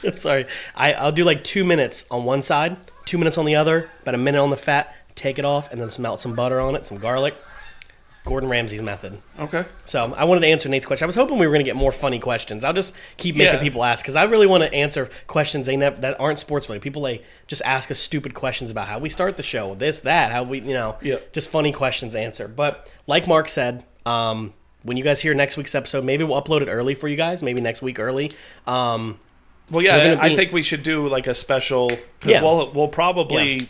I'm sorry. I'll do like 2 minutes on one side, 2 minutes on the other, about a minute on the fat, take it off, and then melt some butter on it, some garlic. Gordon Ramsay's method. Okay. So I wanted to answer Nate's question. I was hoping we were going to get more funny questions. I'll just keep making people ask because I really want to answer questions that aren't sports related. People just ask us stupid questions about how we start the show, this, that, how we, just funny questions to answer. But like Mark said, when you guys hear next week's episode, maybe we'll upload it early for you guys. Maybe next week early. Well, yeah, I think we should do like a special because we'll probably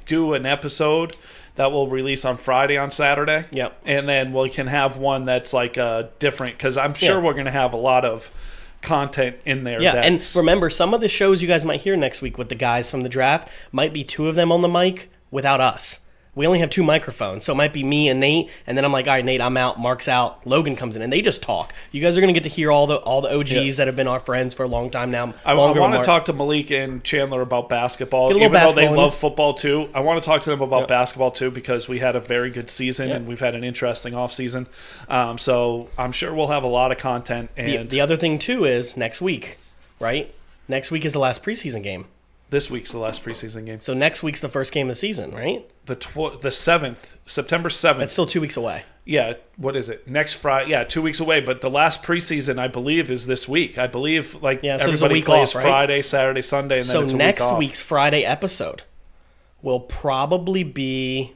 do an episode that will release on Friday on Saturday. Yep. And then we can have one that's like different because I'm sure we're going to have a lot of content in there. Yeah, and remember, some of the shows you guys might hear next week with the guys from the draft might be 2 of them on the mic without us. We only have 2 microphones, so it might be me and Nate, and then I'm like, all right, Nate, I'm out, Mark's out, Logan comes in, and they just talk. You guys are going to get to hear all the OGs that have been our friends for a long time now. I want to talk to Malik and Chandler about basketball, even though they love football too. I want to talk to them about basketball too because we had a very good season and we've had an interesting offseason. So I'm sure we'll have a lot of content. And the other thing too is next week, right? Next week is the last preseason game. This week's the last preseason game. So next week's the first game of the season, right? The 7th, September 7th. That's still 2 weeks away. Yeah, what is it? Next Friday. Yeah, 2 weeks away. But the last preseason, I believe, is this week. I believe so everybody plays off, right? Friday, Saturday, Sunday, and then it's a week off. So next week's Friday episode will probably be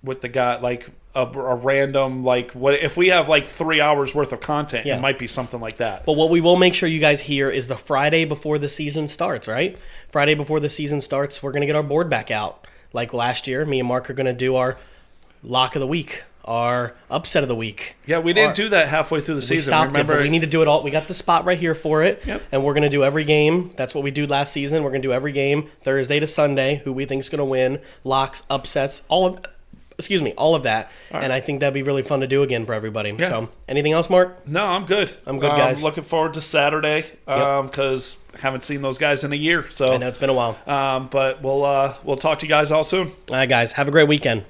with the guy like a random what if we have like 3 hours worth of content? It might be something like that. But what we will make sure you guys hear is the Friday before the season starts, right? Friday before the season starts, we're gonna get our board back out. Like last year, me and Mark are gonna do our lock of the week, our upset of the week. Yeah, we didn't do that halfway through the season. Remember, we need to do it all. We got the spot right here for it, and we're gonna do every game. That's what we did last season. We're gonna do every game Thursday to Sunday. Who we think is gonna win, locks, upsets, all of that. Right. And I think that'd be really fun to do again for everybody. Yeah. So, anything else, Mark? No, I'm good. I'm good, guys. I'm looking forward to Saturday because haven't seen those guys in a year. So I know it's been a while. But we'll talk to you guys all soon. All right, guys. Have a great weekend.